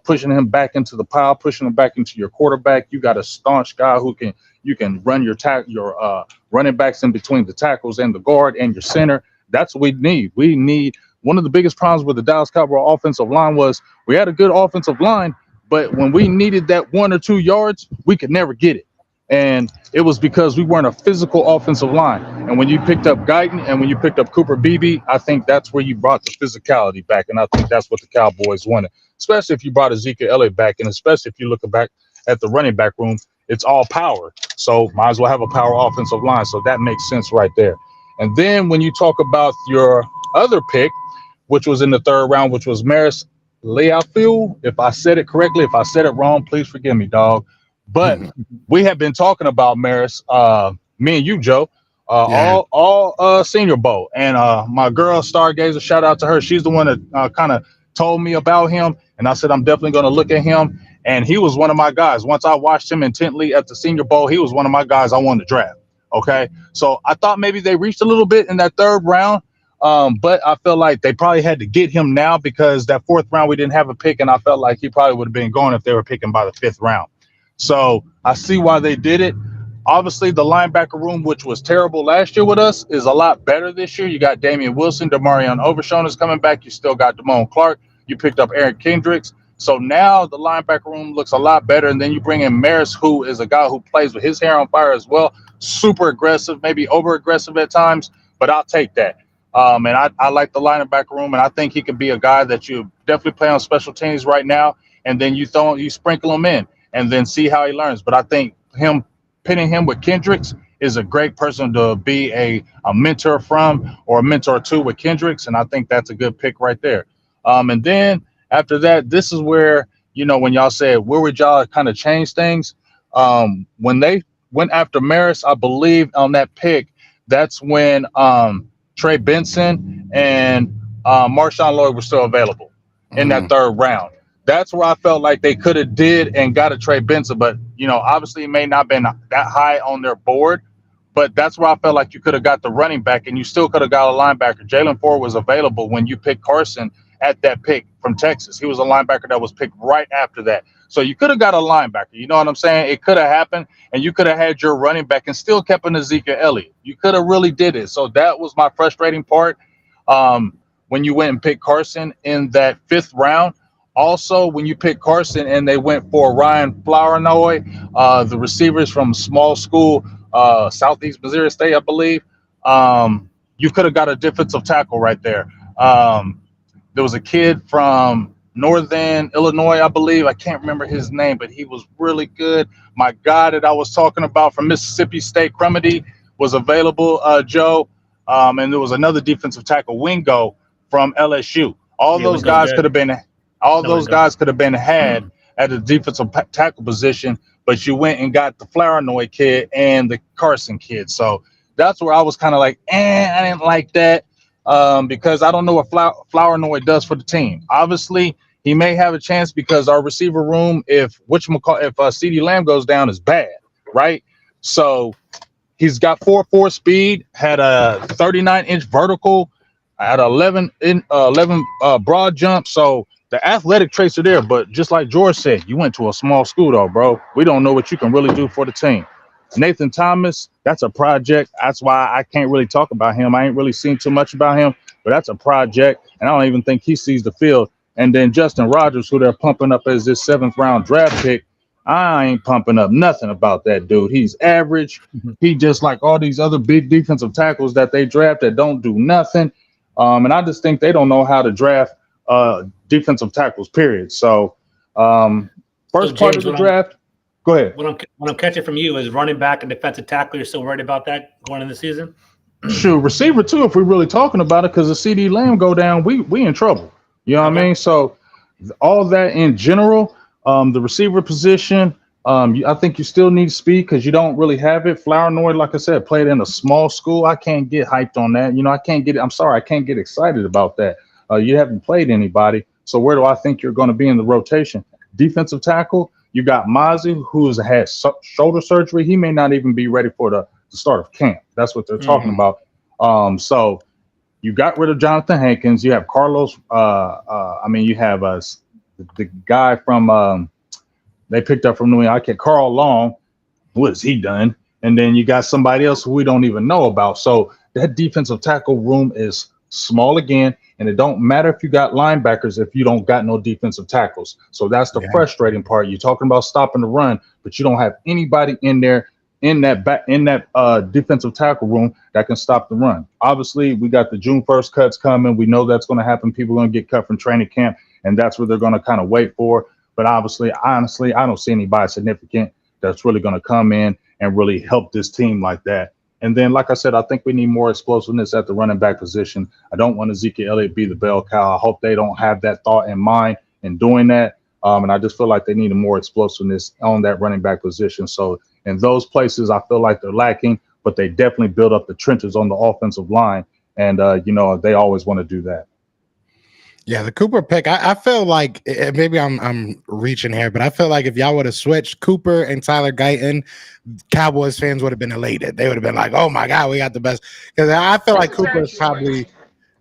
pushing him back into the pile, pushing him back into your quarterback. You got a staunch guy who you can run your running backs in between the tackles and the guard and your center. That's what we need. We need. One of the biggest problems with the Dallas Cowboys offensive line was we had a good offensive line, but when we needed that 1 or 2 yards, we could never get it. And it was because we weren't a physical offensive line. And when you picked up Guyton and when you picked up Cooper Beebe, I think that's where you brought the physicality back. And I think that's what the Cowboys wanted, especially if you brought Ezekiel Elliott back. And especially if you look back at the running back room, it's all power. So might as well have a power offensive line. So that makes sense right there. And then when you talk about your other pick, which was in the 3rd round, which was Maris Leafield. If I said it correctly, if I said it wrong, please forgive me, dog. But we have been talking about Maris, me and you, Joe, all Senior Bowl. And my girl, Stargazer, shout out to her. She's the one that kind of told me about him. And I said, I'm definitely going to look at him. And he was one of my guys. Once I watched him intently at the Senior Bowl, he was one of my guys I wanted to draft. Okay. So I thought maybe they reached a little bit in that 3rd round. But I felt like they probably had to get him now because that 4th round, we didn't have a pick. And I felt like he probably would have been gone if they were picking by the 5th round. So I see why they did it. Obviously, the linebacker room, which was terrible last year with us, is a lot better this year. You got Damian Wilson, Demarion Overshown is coming back. You still got Damone Clark. You picked up Aaron Kendricks. So now the linebacker room looks a lot better. And then you bring in Maris, who is a guy who plays with his hair on fire as well. Super aggressive, maybe over aggressive at times, but I'll take that. And I like the linebacker room, and I think he could be a guy that you definitely play on special teams right now. And then you sprinkle him in and then see how he learns. But I think pinning him with Kendricks is a great person to be a mentor from or a mentor to with Kendricks. And I think that's a good pick right there. And then after that, this is where, when y'all said, where would y'all kind of change things? When they went after Maris, I believe on that pick, that's when Trey Benson and Marshawn Lloyd were still available in that 3rd round. that's where I felt like they could have did and got a Trey Benson, but obviously it may not have been that high on their board. But that's where I felt like you could have got the running back, and you still could have got a linebacker. Jaylen Ford was available when you picked Carson at that pick from Texas. He was a linebacker that was picked right after that. So you could have got a linebacker. You know what I'm saying? It could have happened, and you could have had your running back and still kept an Ezekiel Elliott. You could have really did it. So that was my frustrating part when you went and picked Carson in that 5th round. Also, when you picked Carson and they went for Ryan Flournoy, the receivers from small school, Southeast Missouri State, I believe, you could have got a defensive tackle right there. There was a kid from Northern Illinois, I believe. I can't remember his name, but he was really good. My guy that I was talking about from Mississippi State, Cremedy, was available, Joe. And there was another defensive tackle, Wingo, from LSU. All those guys could have been had at the defensive tackle position, but you went and got the Flournoy kid and the Carson kid. So that's where I was kind of like, I didn't like that because I don't know what Flournoy does for the team. Obviously, he may have a chance because our receiver room, if CeeDee Lamb goes down, is bad, right? So he's got 4.4 speed, had a 39-inch vertical, had 11 broad jump. So the athletic traits are there, but just like George said, you went to a small school, though, bro. We don't know what you can really do for the team. Nathan Thomas, that's a project. That's why I can't really talk about him. I ain't really seen too much about him, but that's a project, and I don't even think he sees the field. And then Justin Rogers, who they're pumping up as this 7th-round draft pick, I ain't pumping up nothing about that dude. He's average. He just like all these other big defensive tackles that they draft that don't do nothing. And I just think they don't know how to draft defensive tackles, period. So first part of the draft, go ahead. What I'm catching from you is running back and defensive tackle. You're still worried about that going into the season? Sure, receiver too, if we're really talking about it, because the CeeDee Lamb go down, we in trouble. You know what I mean? So all that in general, the receiver position, I think you still need speed because you don't really have it. Flournoy, like I said, played in a small school. I can't get hyped on that. I can't get excited about that. You haven't played anybody. So where do I think you're going to be in the rotation? Defensive tackle, you got Mozzie, who's had shoulder surgery. He may not even be ready for the start of camp. That's what they're talking about. So you got rid of Jonathan Hankins. You have Carlos. You have the guy from they picked up from New York. Carl Long. What has he done? And then you got somebody else who we don't even know about. So that defensive tackle room is small again, and it don't matter if you got linebackers if you don't got no defensive tackles. So that's the frustrating part. You're talking about stopping the run, but you don't have anybody in there in that defensive tackle room that can stop the run. Obviously, we got the June 1st cuts coming. We know that's going to happen. People are going to get cut from training camp, and that's what they're going to kind of wait for. But honestly, I don't see anybody significant that's really going to come in and really help this team like that. And then, like I said, I think we need more explosiveness at the running back position. I don't want Ezekiel Elliott to be the bell cow. I hope they don't have that thought in mind in doing that. And I just feel like they need more explosiveness on that running back position. So in those places, I feel like they're lacking, but they definitely build up the trenches on the offensive line. And, they always want to do that. Yeah, the Cooper pick, I feel like maybe I'm reaching here, but I feel like if y'all would have switched Cooper and Tyler Guyton, Cowboys fans would have been elated. They would have been like, oh my God, we got the best. Because I feel like Cooper is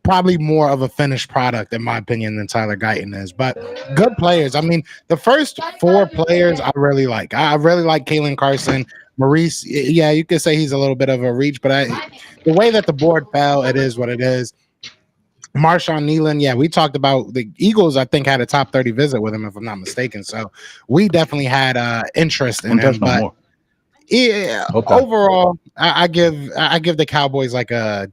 probably more of a finished product, in my opinion, than Tyler Guyton is. But good players. I mean, the first 4 players I really like. I really like Kalen Carson. Maurice, yeah, you could say he's a little bit of a reach, but the way that the board fell, it is what it is. Marshawn Nealon, yeah, we talked about the Eagles, I think, had a top 30 visit with him, if I'm not mistaken. So we definitely had interest in him. But yeah, overall, I give the Cowboys like a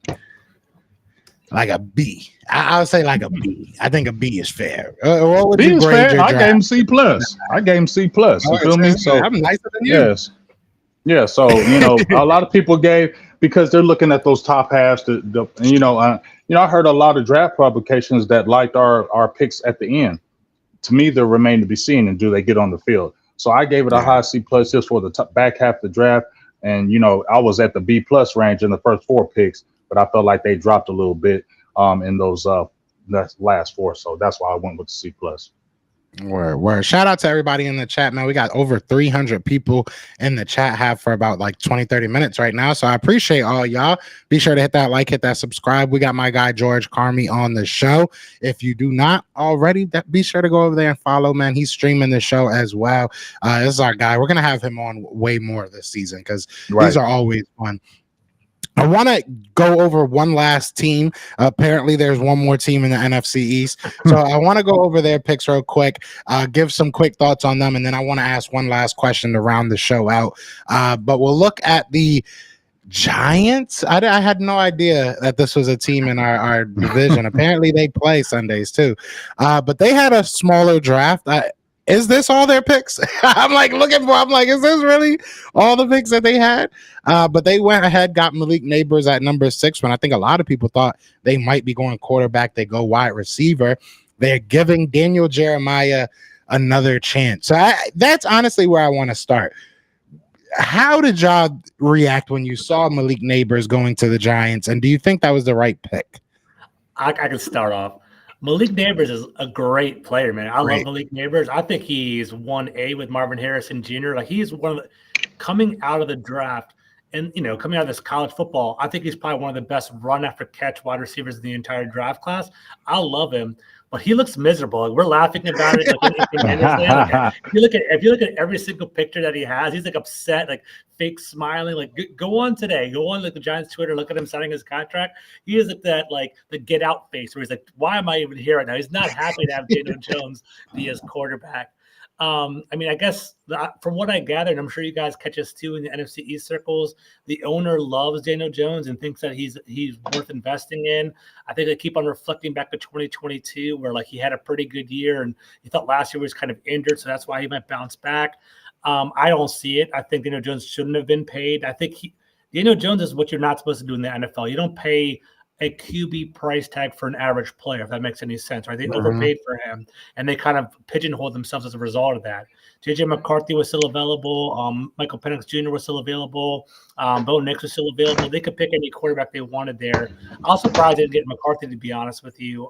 B. I would say like a B. I think a B is fair. What would you grade your draft? I gave him C+. You feel me? So I'm nicer than you. Yes. Yeah. So a lot of people gave because they're looking at those top halves. I heard a lot of draft publications that liked our picks at the end. To me, they remain to be seen, and do they get on the field? So I gave it a high C+ just for the back half of the draft. And, I was at the B+ range in the first 4 picks, but I felt like they dropped a little bit in those last 4. So that's why I went with the C+. Word. Shout out to everybody in the chat, man. We got over 300 people in the chat, have for about like 20-30 minutes right now. So I appreciate all y'all. Be sure to hit that like, hit that subscribe. We got my guy George Carmi on the show. If you do not already, be sure to go over there and follow, man. He's streaming the show as well. This is our guy. We're gonna have him on way more this season because these are always fun. I want to go over one last team. Apparently, there's one more team in the NFC East. So I want to go over their picks real quick, give some quick thoughts on them, and then I want to ask one last question to round the show out. But we'll look at the Giants. I had no idea that this was a team in our division. Apparently, they play Sundays too. But they had a smaller draft. Is this all their picks? I'm like, is this really all the picks that they had? But they went ahead, got Malik Neighbors at number 6, when I think a lot of people thought they might be going quarterback. They go wide receiver. They're giving Daniel Jeremiah another chance. So that's honestly where I want to start. How did y'all react when you saw Malik Neighbors going to the Giants? And do you think that was the right pick? I can start off. Malik Neighbors is a great player, man. I love Malik Neighbors. I think he's 1A with Marvin Harrison Jr. Like, he's one of the coming out of the draft and, coming out of this college football, I think he's probably one of the best run after catch wide receivers in the entire draft class. I love him, but he looks miserable. Like, we're laughing about it. If you look at every single picture that he has, he's like upset, like fake smiling. Like, go on like the Giants Twitter, look at him signing his contract. He is at that, like, the get out face where he's like, why am I even here right now? He's not happy to have Daniel Jones be his quarterback. I guess from what I gathered, and I'm sure you guys catch us too in the NFC East circles, the owner loves Daniel Jones and thinks that he's worth investing in. I think they keep on reflecting back to 2022, where like he had a pretty good year, and he thought last year was kind of injured, so that's why he might bounce back. I don't see it. I think Daniel Jones shouldn't have been paid. I think Daniel Jones is what you're not supposed to do in the NFL. You don't pay a QB price tag for an average player, if that makes any sense, right? They overpaid for him, and they kind of pigeonholed themselves as a result of that. J.J. McCarthy was still available. Michael Penix Jr. was still available. Bo Nix was still available. They could pick any quarterback they wanted there. I was surprised they didn't get McCarthy, to be honest with you.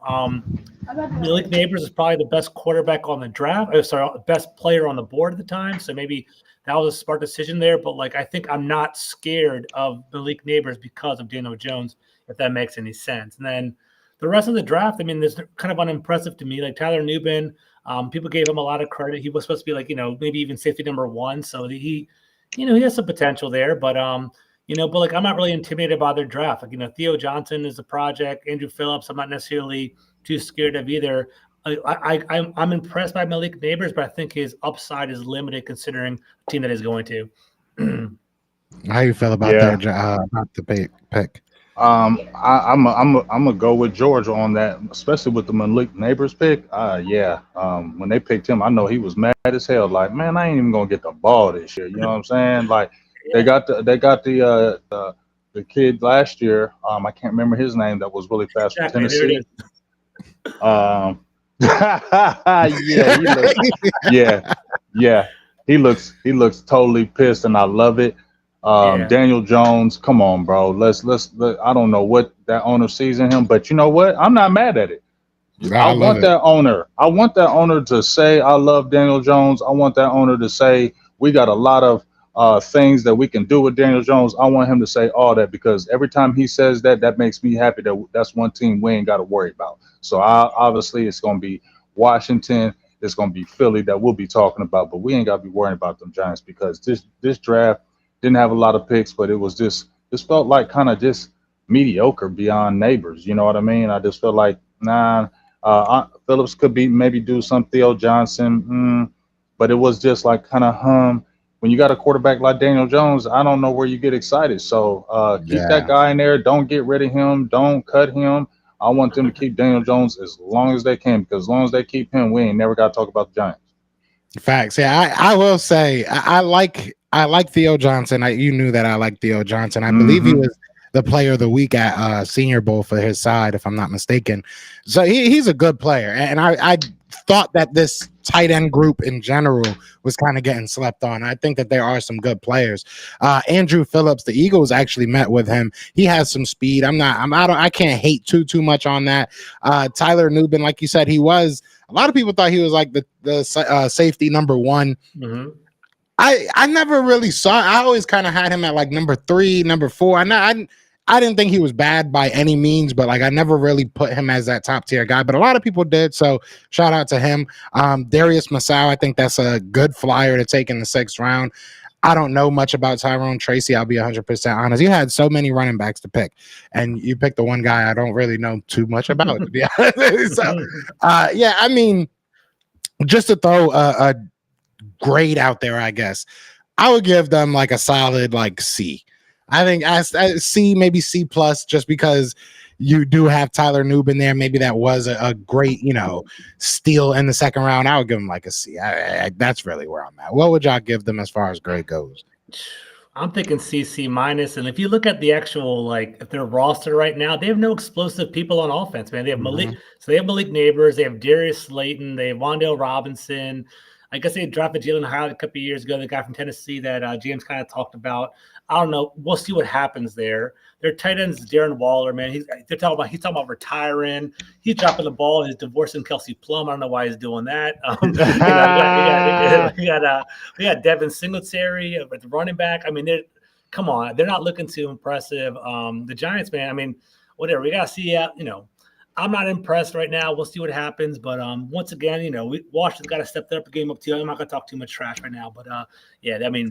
Malik Neighbors is probably the best quarterback on the draft. Best player on the board at the time, so maybe that was a smart decision there. But, like, I think I'm not scared of Malik Neighbors because of Daniel Jones, if that makes any sense. And then the rest of the draft, this kind of unimpressive to me. Like Tyler Nubin, people gave him a lot of credit. He was supposed to be like, maybe even safety number 1. So he has some potential there. But, but like, I'm not really intimidated by their draft. Like, Theo Johnson is a project. Andrew Phillips, I'm not necessarily too scared of either. I'm impressed by Malik Neighbors, but I think his upside is limited considering the team that he's going to. How you feel about that, about the pick? I'm gonna go with George on that, especially with the Malik Neighbors pick. When they picked him, I know he was mad as hell. Like, man, I ain't even gonna get the ball this year. You know what I'm saying? Like, they got the kid last year. I can't remember his name. That was really fast from Tennessee. He looks totally pissed, and I love it. Daniel Jones, come on, bro. Let's I don't know what that owner sees in him, but you know what? I'm not mad at it. I want that owner. I want that owner to say, I love Daniel Jones. I want that owner to say, we got a lot of things that we can do with Daniel Jones. I want him to say all that, because every time he says that, that makes me happy that that's one team we ain't got to worry about. So obviously it's going to be Washington. It's going to be Philly that we'll be talking about, but we ain't got to be worrying about them Giants, because this draft didn't have a lot of picks, but it was this felt like kind of just mediocre beyond Neighbors. You know what I mean? I just felt like, Phillips could maybe do some Theo Johnson, but it was just like kind of when you got a quarterback like Daniel Jones, I don't know where you get excited. So keep that guy in there. Don't get rid of him. Don't cut him. I want them to keep Daniel Jones as long as they can, because as long as they keep him, we ain't never got to talk about the Giants. Facts. Yeah, I will say I like Theo Johnson. You knew that I like Theo Johnson. I believe he was the player of the week at Senior Bowl for his side, if I'm not mistaken. So he's a good player, and I thought that this tight end group in general was kind of getting slept on. I think that there are some good players. Andrew Phillips, the Eagles actually met with him. He has some speed. I can't hate too much on that. Tyler Nubin, like you said, he was. A lot of people thought he was like the safety number one. Mm-hmm. I never really saw. I always kind of had him at like number 3, number 4. I didn't think he was bad by any means, but like I never really put him as that top tier guy. But a lot of people did, so shout out to him. Darius Masau, I think that's a good flyer to take in the 6th round. I don't know much about Tyrone Tracy. I'll be 100% honest. You had so many running backs to pick, and you picked the one guy I don't really know too much about, to be honest. So, yeah, I mean, just to throw a grade out there, I guess I would give them like a solid like C. I think as C, maybe C plus, just because you do have Tyler Nubin there. Maybe that was a great, steal in the 2nd round. I would give them like a C. That's really where I'm at. What would y'all give them as far as grade goes? I'm thinking C minus. And if you look at the actual, if their roster right now, they have no explosive people on offense, man. They have Malik. So they have Malik Neighbors. They have Darius Slayton. They have Wan'Dale Robinson. I guess they dropped Jalen Hyatt a couple of years ago, the guy from Tennessee that James kind of talked about. I don't know. We'll see what happens there. Their tight ends, Darren Waller, man. He's talking about retiring. He's dropping the ball. He's divorcing Kelsey Plum. I don't know why he's doing that. We got Devin Singletary at the running back. I mean, come on. They're not looking too impressive. The Giants, man. I mean, whatever. We got to see. I'm not impressed right now. We'll see what happens. But once again, Washington's got to step up the game up to you. I'm not going to talk too much trash right now. But, yeah, I mean,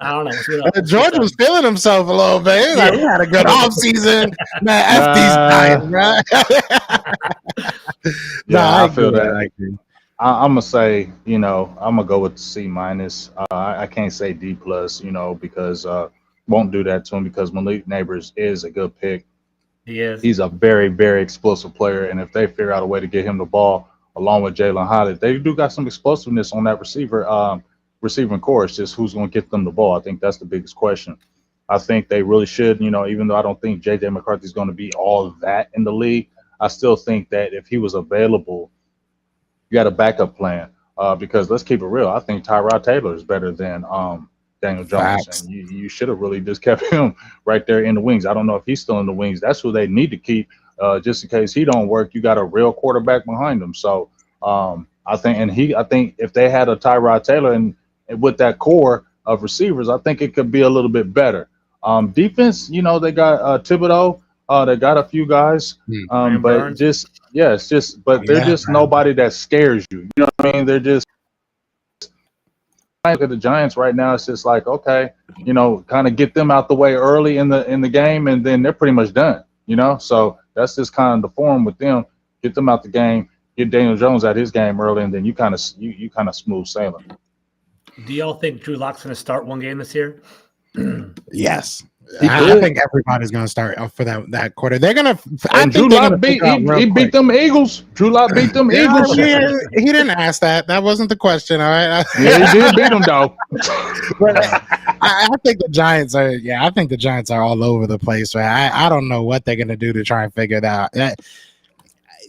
I don't know. George was feeling himself a little bit. He's like, we had a good offseason. Man, F these Giants, right? I feel that. I'm going to say, I'm going to go with C minus. I can't say D plus, because won't do that to him because Malik Neighbors is a good pick. He is. He's a very, very explosive player, and if they figure out a way to get him the ball along with Jalen Hyatt, they do got some explosiveness on that receiving core. It's just who's going to get them the ball. I think that's the biggest question. I think they really should, even though I don't think J.J. McCarthy's going to be all of that in the league, I still think that if he was available, you got a backup plan because let's keep it real. I think Tyrod Taylor is better than Daniel Jones, and you should have really just kept him right there in the wings. I don't know if he's still in the wings. That's who they need to keep, just in case he don't work. You got a real quarterback behind him. So I think if they had a Tyrod Taylor and with that core of receivers, I think it could be a little bit better. Defense, they got Thibodeau. They got a few guys, but they're just nobody that scares you. You know what I mean? They're just. Look at the Giants right now. It's just like, okay, kind of get them out the way early in the game, and then they're pretty much done. So that's just kind of the form with them. Get them out the game, get Daniel Jones out his game early, and then you kind of smooth sailing. Do y'all think Drew Lock's going to start one game this year? Yes. I think everybody's going to start for that quarter. They're going to. Drew Lock beat them Eagles. Drew Lock beat them Eagles. He didn't ask that. That wasn't the question. All right. Yeah, he did beat them though. But I think the Giants are. Yeah, I think the Giants are all over the place. Right. I don't know what they're going to do to try and figure it out.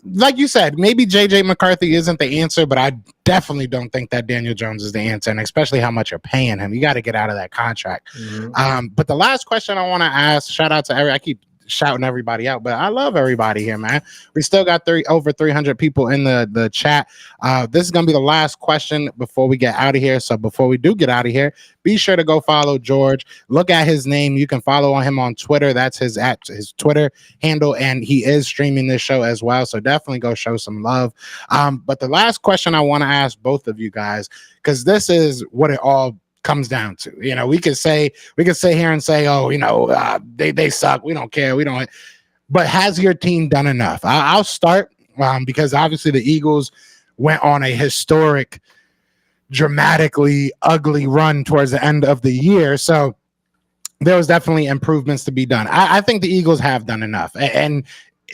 Like you said, maybe J.J. McCarthy isn't the answer, but I definitely don't think that Daniel Jones is the answer, and especially how much you're paying him. You got to get out of that contract. But the last question I want to ask, shout out to I keep shouting everybody out, but I love everybody here, man. We still got over 300 people in the chat. This is going to be the last question before we get out of here. So before we do get out of here, be sure to go follow George. Look at his name. You can follow him on Twitter. That's his Twitter handle, and he is streaming this show as well. So definitely go show some love. But the last question I want to ask both of you guys, because this is what it all comes down to. We could sit here and say, oh, they suck. We don't care. We don't. But has your team done enough? I'll start because obviously the Eagles went on a historic, dramatically ugly run towards the end of the year. So there was definitely improvements to be done. I think the Eagles have done enough. And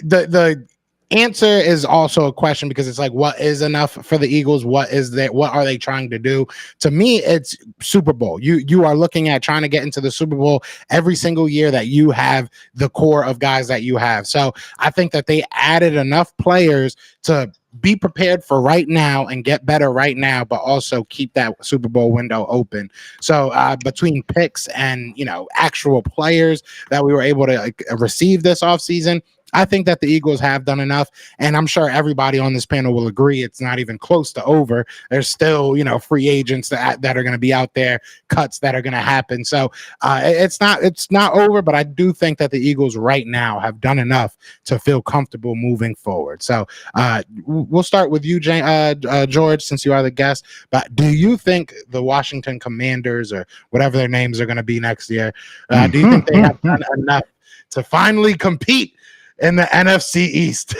the answer is also a question because it's like, what is enough for the Eagles? What are they trying to do? To me, it's Super Bowl. You are looking at trying to get into the Super Bowl every single year that you have the core of guys that you have. So I think that they added enough players to be prepared for right now and get better right now, but also keep that Super Bowl window open. So between picks and, actual players that we were able to receive this offseason, I think that the Eagles have done enough, and I'm sure everybody on this panel will agree it's not even close to over. There's still, free agents that are going to be out there, cuts that are going to happen. So it's not over, but I do think that the Eagles right now have done enough to feel comfortable moving forward. So we'll start with you, George, since you are the guest. But do you think the Washington Commanders, or whatever their names are going to be next year, do you think they have done enough to finally compete in the NFC East?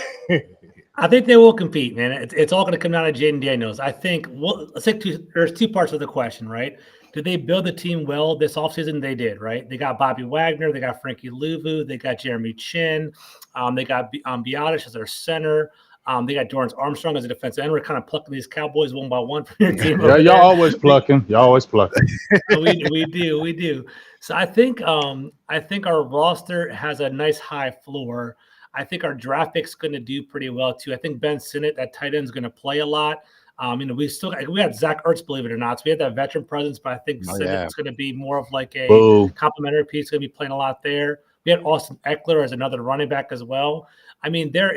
I think they will compete, man. It's all going to come down to Jayden Daniels. I think there's two parts of the question, right? Did they build the team well this offseason? They did, right? They got Bobby Wagner, they got Frankie Louvu, they got Jeremy Chin, they got Biotish as their center. They got Dorrance Armstrong as a defensive end. We're kind of plucking these Cowboys one by one from your team. Yeah, y'all always plucking. Y'all always plucking. we do. So I think our roster has a nice high floor. I think our draft pick's going to do pretty well too. I think Ben Sinnott, that tight end, is going to play a lot. We had Zach Ertz, believe it or not. So we had that veteran presence, but I think Sinnott's going to be more of like a complimentary piece. Going to be playing a lot there. We had Austin Eckler as another running back as well. I mean, they're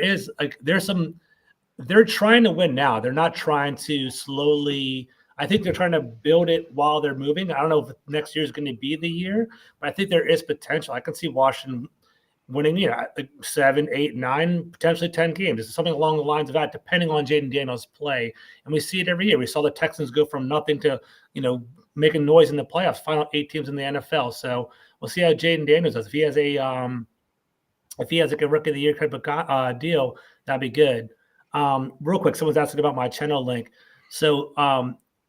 trying to win now. They're not trying to slowly. I think they're trying to build it while they're moving. I don't know if next year is going to be the year, but I think there is potential. I can see Washington winning, like 7, 8, 9, potentially 10 games. It's something along the lines of that, depending on Jayden Daniels' play. And we see it every year. We saw the Texans go from nothing to, making noise in the playoffs, final 8 teams in the NFL. So we'll see how Jayden Daniels does. If he has like a rookie of the year type of deal, that'd be good. Real quick, someone's asking about my channel link. So,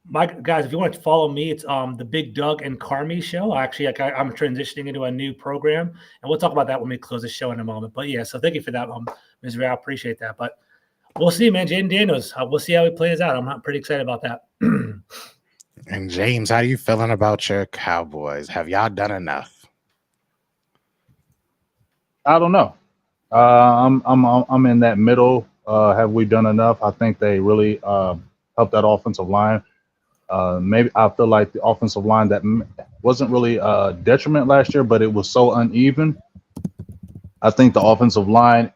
my guys, if you want to follow me, it's the Big Doug and Carmi show. Actually, I'm transitioning into a new program, and we'll talk about that when we close the show in a moment. But yeah, so thank you for that, Ms. Ray. I appreciate that. But we'll see, man. Jayden Daniels, we'll see how he plays out. I'm pretty excited about that. And James, how are you feeling about your Cowboys? Have y'all done enough? I don't know. I'm in that middle. Have we done enough? I think they really helped that offensive line. Maybe I feel like the offensive line that wasn't really a detriment last year, but it was so uneven. I think the offensive line,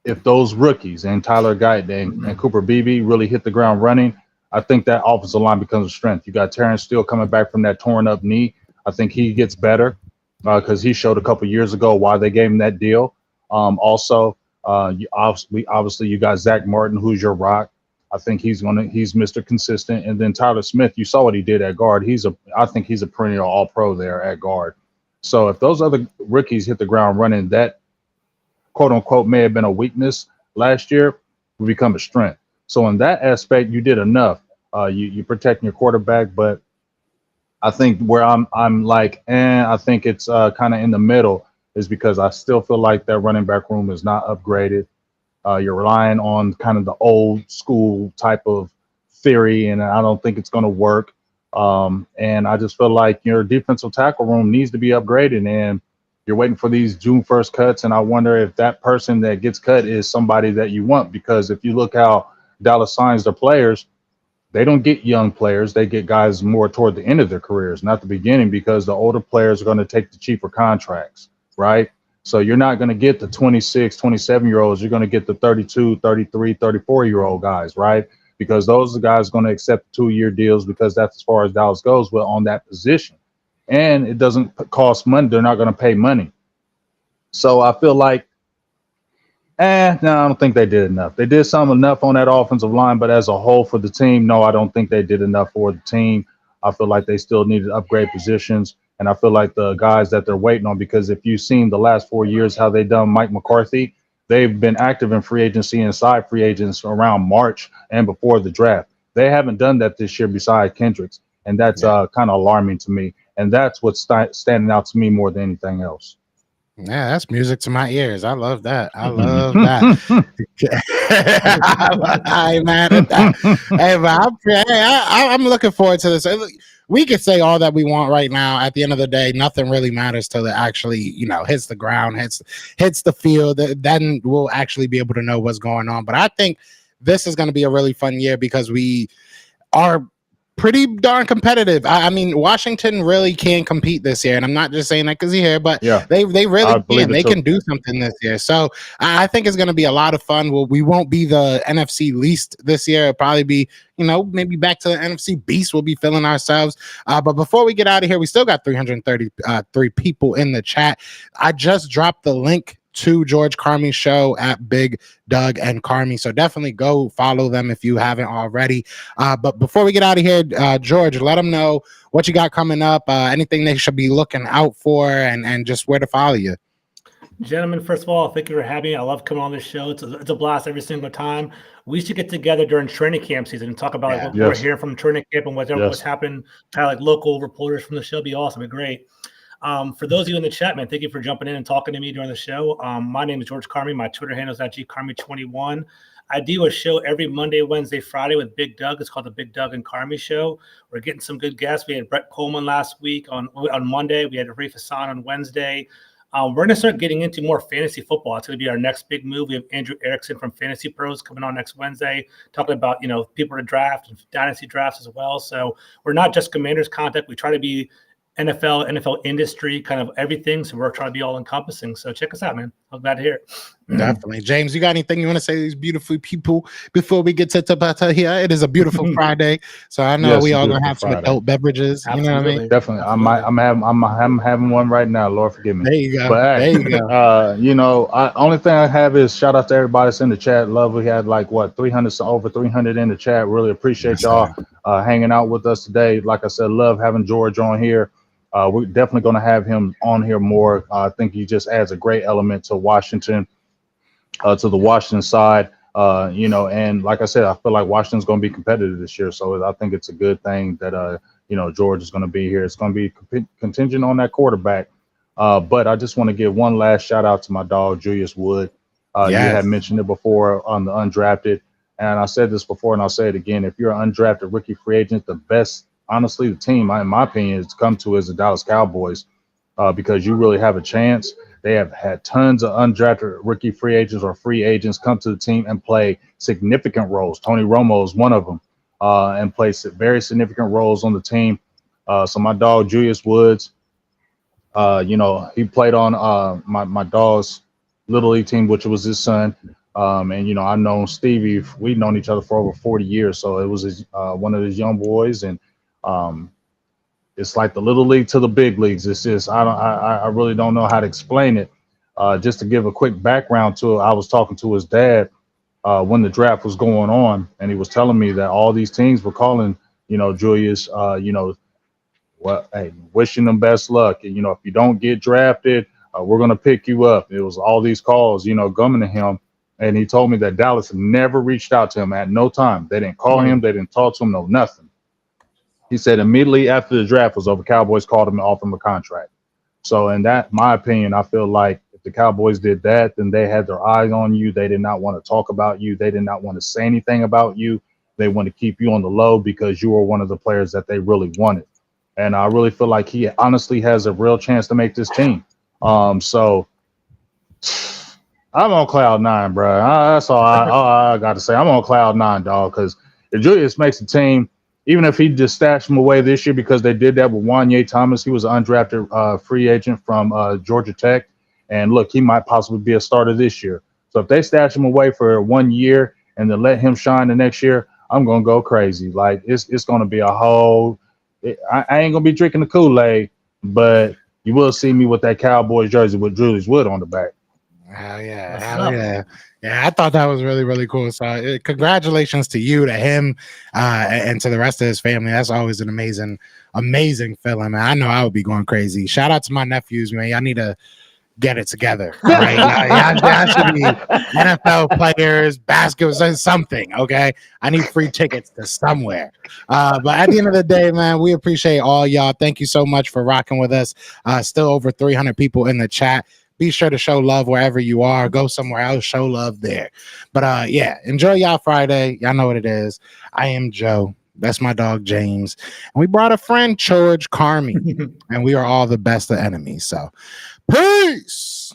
if those rookies and Tyler Guyton and Cooper Beebe really hit the ground running, I think that offensive line becomes a strength. You got Terrence Steele coming back from that torn up knee. I think he gets better because he showed a couple years ago why they gave him that deal. Obviously you got Zach Martin, who's your rock. I think he's Mr. Consistent. And then Tyler Smith, you saw what he did at guard. I think he's a perennial all-pro there at guard. So if those other rookies hit the ground running, that quote unquote may have been a weakness last year will become a strength. So in that aspect, you did enough. You protecting your quarterback, but I think where I'm like, I think it's kind of in the middle is because I still feel like that running back room is not upgraded. You're relying on kind of the old school type of theory, and I don't think it's going to work. And I just feel like your defensive tackle room needs to be upgraded, and you're waiting for these June 1st cuts. And I wonder if that person that gets cut is somebody that you want, because if you look how Dallas signs their players, they don't get young players. They get guys more toward the end of their careers, not the beginning, because the older players are going to take the cheaper contracts, right? So you're not going to get the 26, 27-year-olds. You're going to get the 32, 33, 34-year-old guys, right? Because those are the guys going to accept 2-year deals, because that's as far as Dallas goes on that position. And it doesn't cost money. They're not going to pay money. So I feel like, no, I don't think they did enough. They did some enough on that offensive line, but as a whole for the team, no, I don't think they did enough for the team. I feel like they still need to upgrade positions. And I feel like the guys that they're waiting on, because if you've seen the last 4 years how they done Mike McCarthy, they've been active in free agency and side free agents around March and before the draft. They haven't done that this year beside Kendricks, and that's kind of alarming to me. And that's what's standing out to me more than anything else. Yeah, that's music to my ears. I love that. I love that. I ain't mad at that. Hey, but I'm looking forward to this. We could say all that we want right now. At the end of the day, nothing really matters till it actually, hits the ground, hits the field. Then we'll actually be able to know what's going on. But I think this is going to be a really fun year because we are pretty darn competitive. I mean, Washington really can compete this year, and I'm not just saying that because he's here, but they really can. They can do something this year. So I think it's going to be a lot of fun. Well, we won't be the NFC least this year. It'll probably be, maybe back to the NFC beast. We'll be feeling ourselves. But before we get out of here, we still got 333 people in the chat. I just dropped the link to George Carmi's show at Big Doug and Carmi. So definitely go follow them if you haven't already. But before we get out of here, George, let them know what you got coming up, anything they should be looking out for, and just where to follow you. Gentlemen, first of all, thank you for having me. I love coming on this show. It's a blast every single time. We should get together during training camp season and talk about what we're hearing from training camp and what's happened. Kind of like local reporters from the show. Be awesome. Be great. For those of you in the chat, man, thank you for jumping in and talking to me during the show. My name is George Carmi. My Twitter handle is at gcarmi21. I do a show every Monday, Wednesday, Friday with Big Doug. It's called the Big Doug and Carmi Show. We're getting some good guests. We had Brett Coleman last week on Monday. We had Rafe Hassan on Wednesday. We're going to start getting into more fantasy football. It's going to be our next big move. We have Andrew Erickson from Fantasy Pros coming on next Wednesday, talking about, people to draft and dynasty drafts as well. So we're not just Commanders content. We try to be NFL industry, kind of everything. So we're trying to be all encompassing. So check us out, man. I'm glad to hear it. Definitely. James, you got anything you want to say to these beautiful people before we get to Tabata here? It is a beautiful Friday. So I know we all going to have some adult beverages. Absolutely. You know what I mean? Definitely. I'm having one right now. Lord forgive me. There you go. But, there you go. Only thing I have is shout out to everybody that's in the chat. Love, we had over 300 in the chat. Really appreciate y'all hanging out with us today. Like I said, love having George on here. We're definitely going to have him on here more. I think he just adds a great element to Washington, to the Washington side. And like I said, I feel like Washington's going to be competitive this year. So I think it's a good thing that, George is going to be here. It's going to be contingent on that quarterback. But I just want to give one last shout out to my dog, Julius Wood. You had mentioned it before on the undrafted. And I said this before and I'll say it again. If you're an undrafted rookie free agent, the best, honestly, the team, in my opinion, is to come to is the Dallas Cowboys because you really have a chance. They have had tons of undrafted rookie free agents or free agents come to the team and play significant roles. Tony Romo is one of them and plays very significant roles on the team. So my dog, Julius Woods, he played on my dog's Little League team, which was his son. And, I've known Stevie. We've known each other for over 40 years. So it was one of his young boys. And it's like the little league to the big leagues. It's just I really don't know how to explain it. Just to give a quick background to it, I was talking to his dad when the draft was going on, and he was telling me that all these teams were calling, Julius, hey, wishing them best luck. And, if you don't get drafted, we're gonna pick you up. It was all these calls, coming to him, and he told me that Dallas never reached out to him at no time. They didn't call him, they didn't talk to him, no nothing. He said immediately after the draft was over, Cowboys called him and offered him a contract. So in that, my opinion, I feel like if the Cowboys did that, then they had their eyes on you. They did not want to talk about you. They did not want to say anything about you. They want to keep you on the low because you were one of the players that they really wanted. And I really feel like he honestly has a real chance to make this team. So I'm on cloud nine, bro. That's all I got to say. I'm on cloud nine, dog, because if Julius makes the team, even if he just stashed him away this year because they did that with Wanye Thomas. He was an undrafted free agent from Georgia Tech. And look, he might possibly be a starter this year. So if they stash him away for 1 year and then let him shine the next year, I'm going to go crazy. Like, it's going to be a whole I ain't going to be drinking the Kool-Aid, but you will see me with that Cowboys jersey with Julius Wood on the back. Hell yeah. Hell yeah. Yeah, I thought that was really, really cool. So congratulations to you, to him, and to the rest of his family. That's always an amazing, amazing feeling, man. I know I would be going crazy. Shout out to my nephews, man. Y'all need to get it together. Right? y'all should be NFL players, basketball, something, okay? I need free tickets to somewhere. But at the end of the day, man, we appreciate all y'all. Thank you so much for rocking with us. Still over 300 people in the chat. be sure to show love wherever you are. Go somewhere else, show love there. But yeah, enjoy y'all Friday. Y'all know what it is. I am Joe. That's my dog James. And we brought a friend, George Carmi. And we are all the best of enemies. So peace.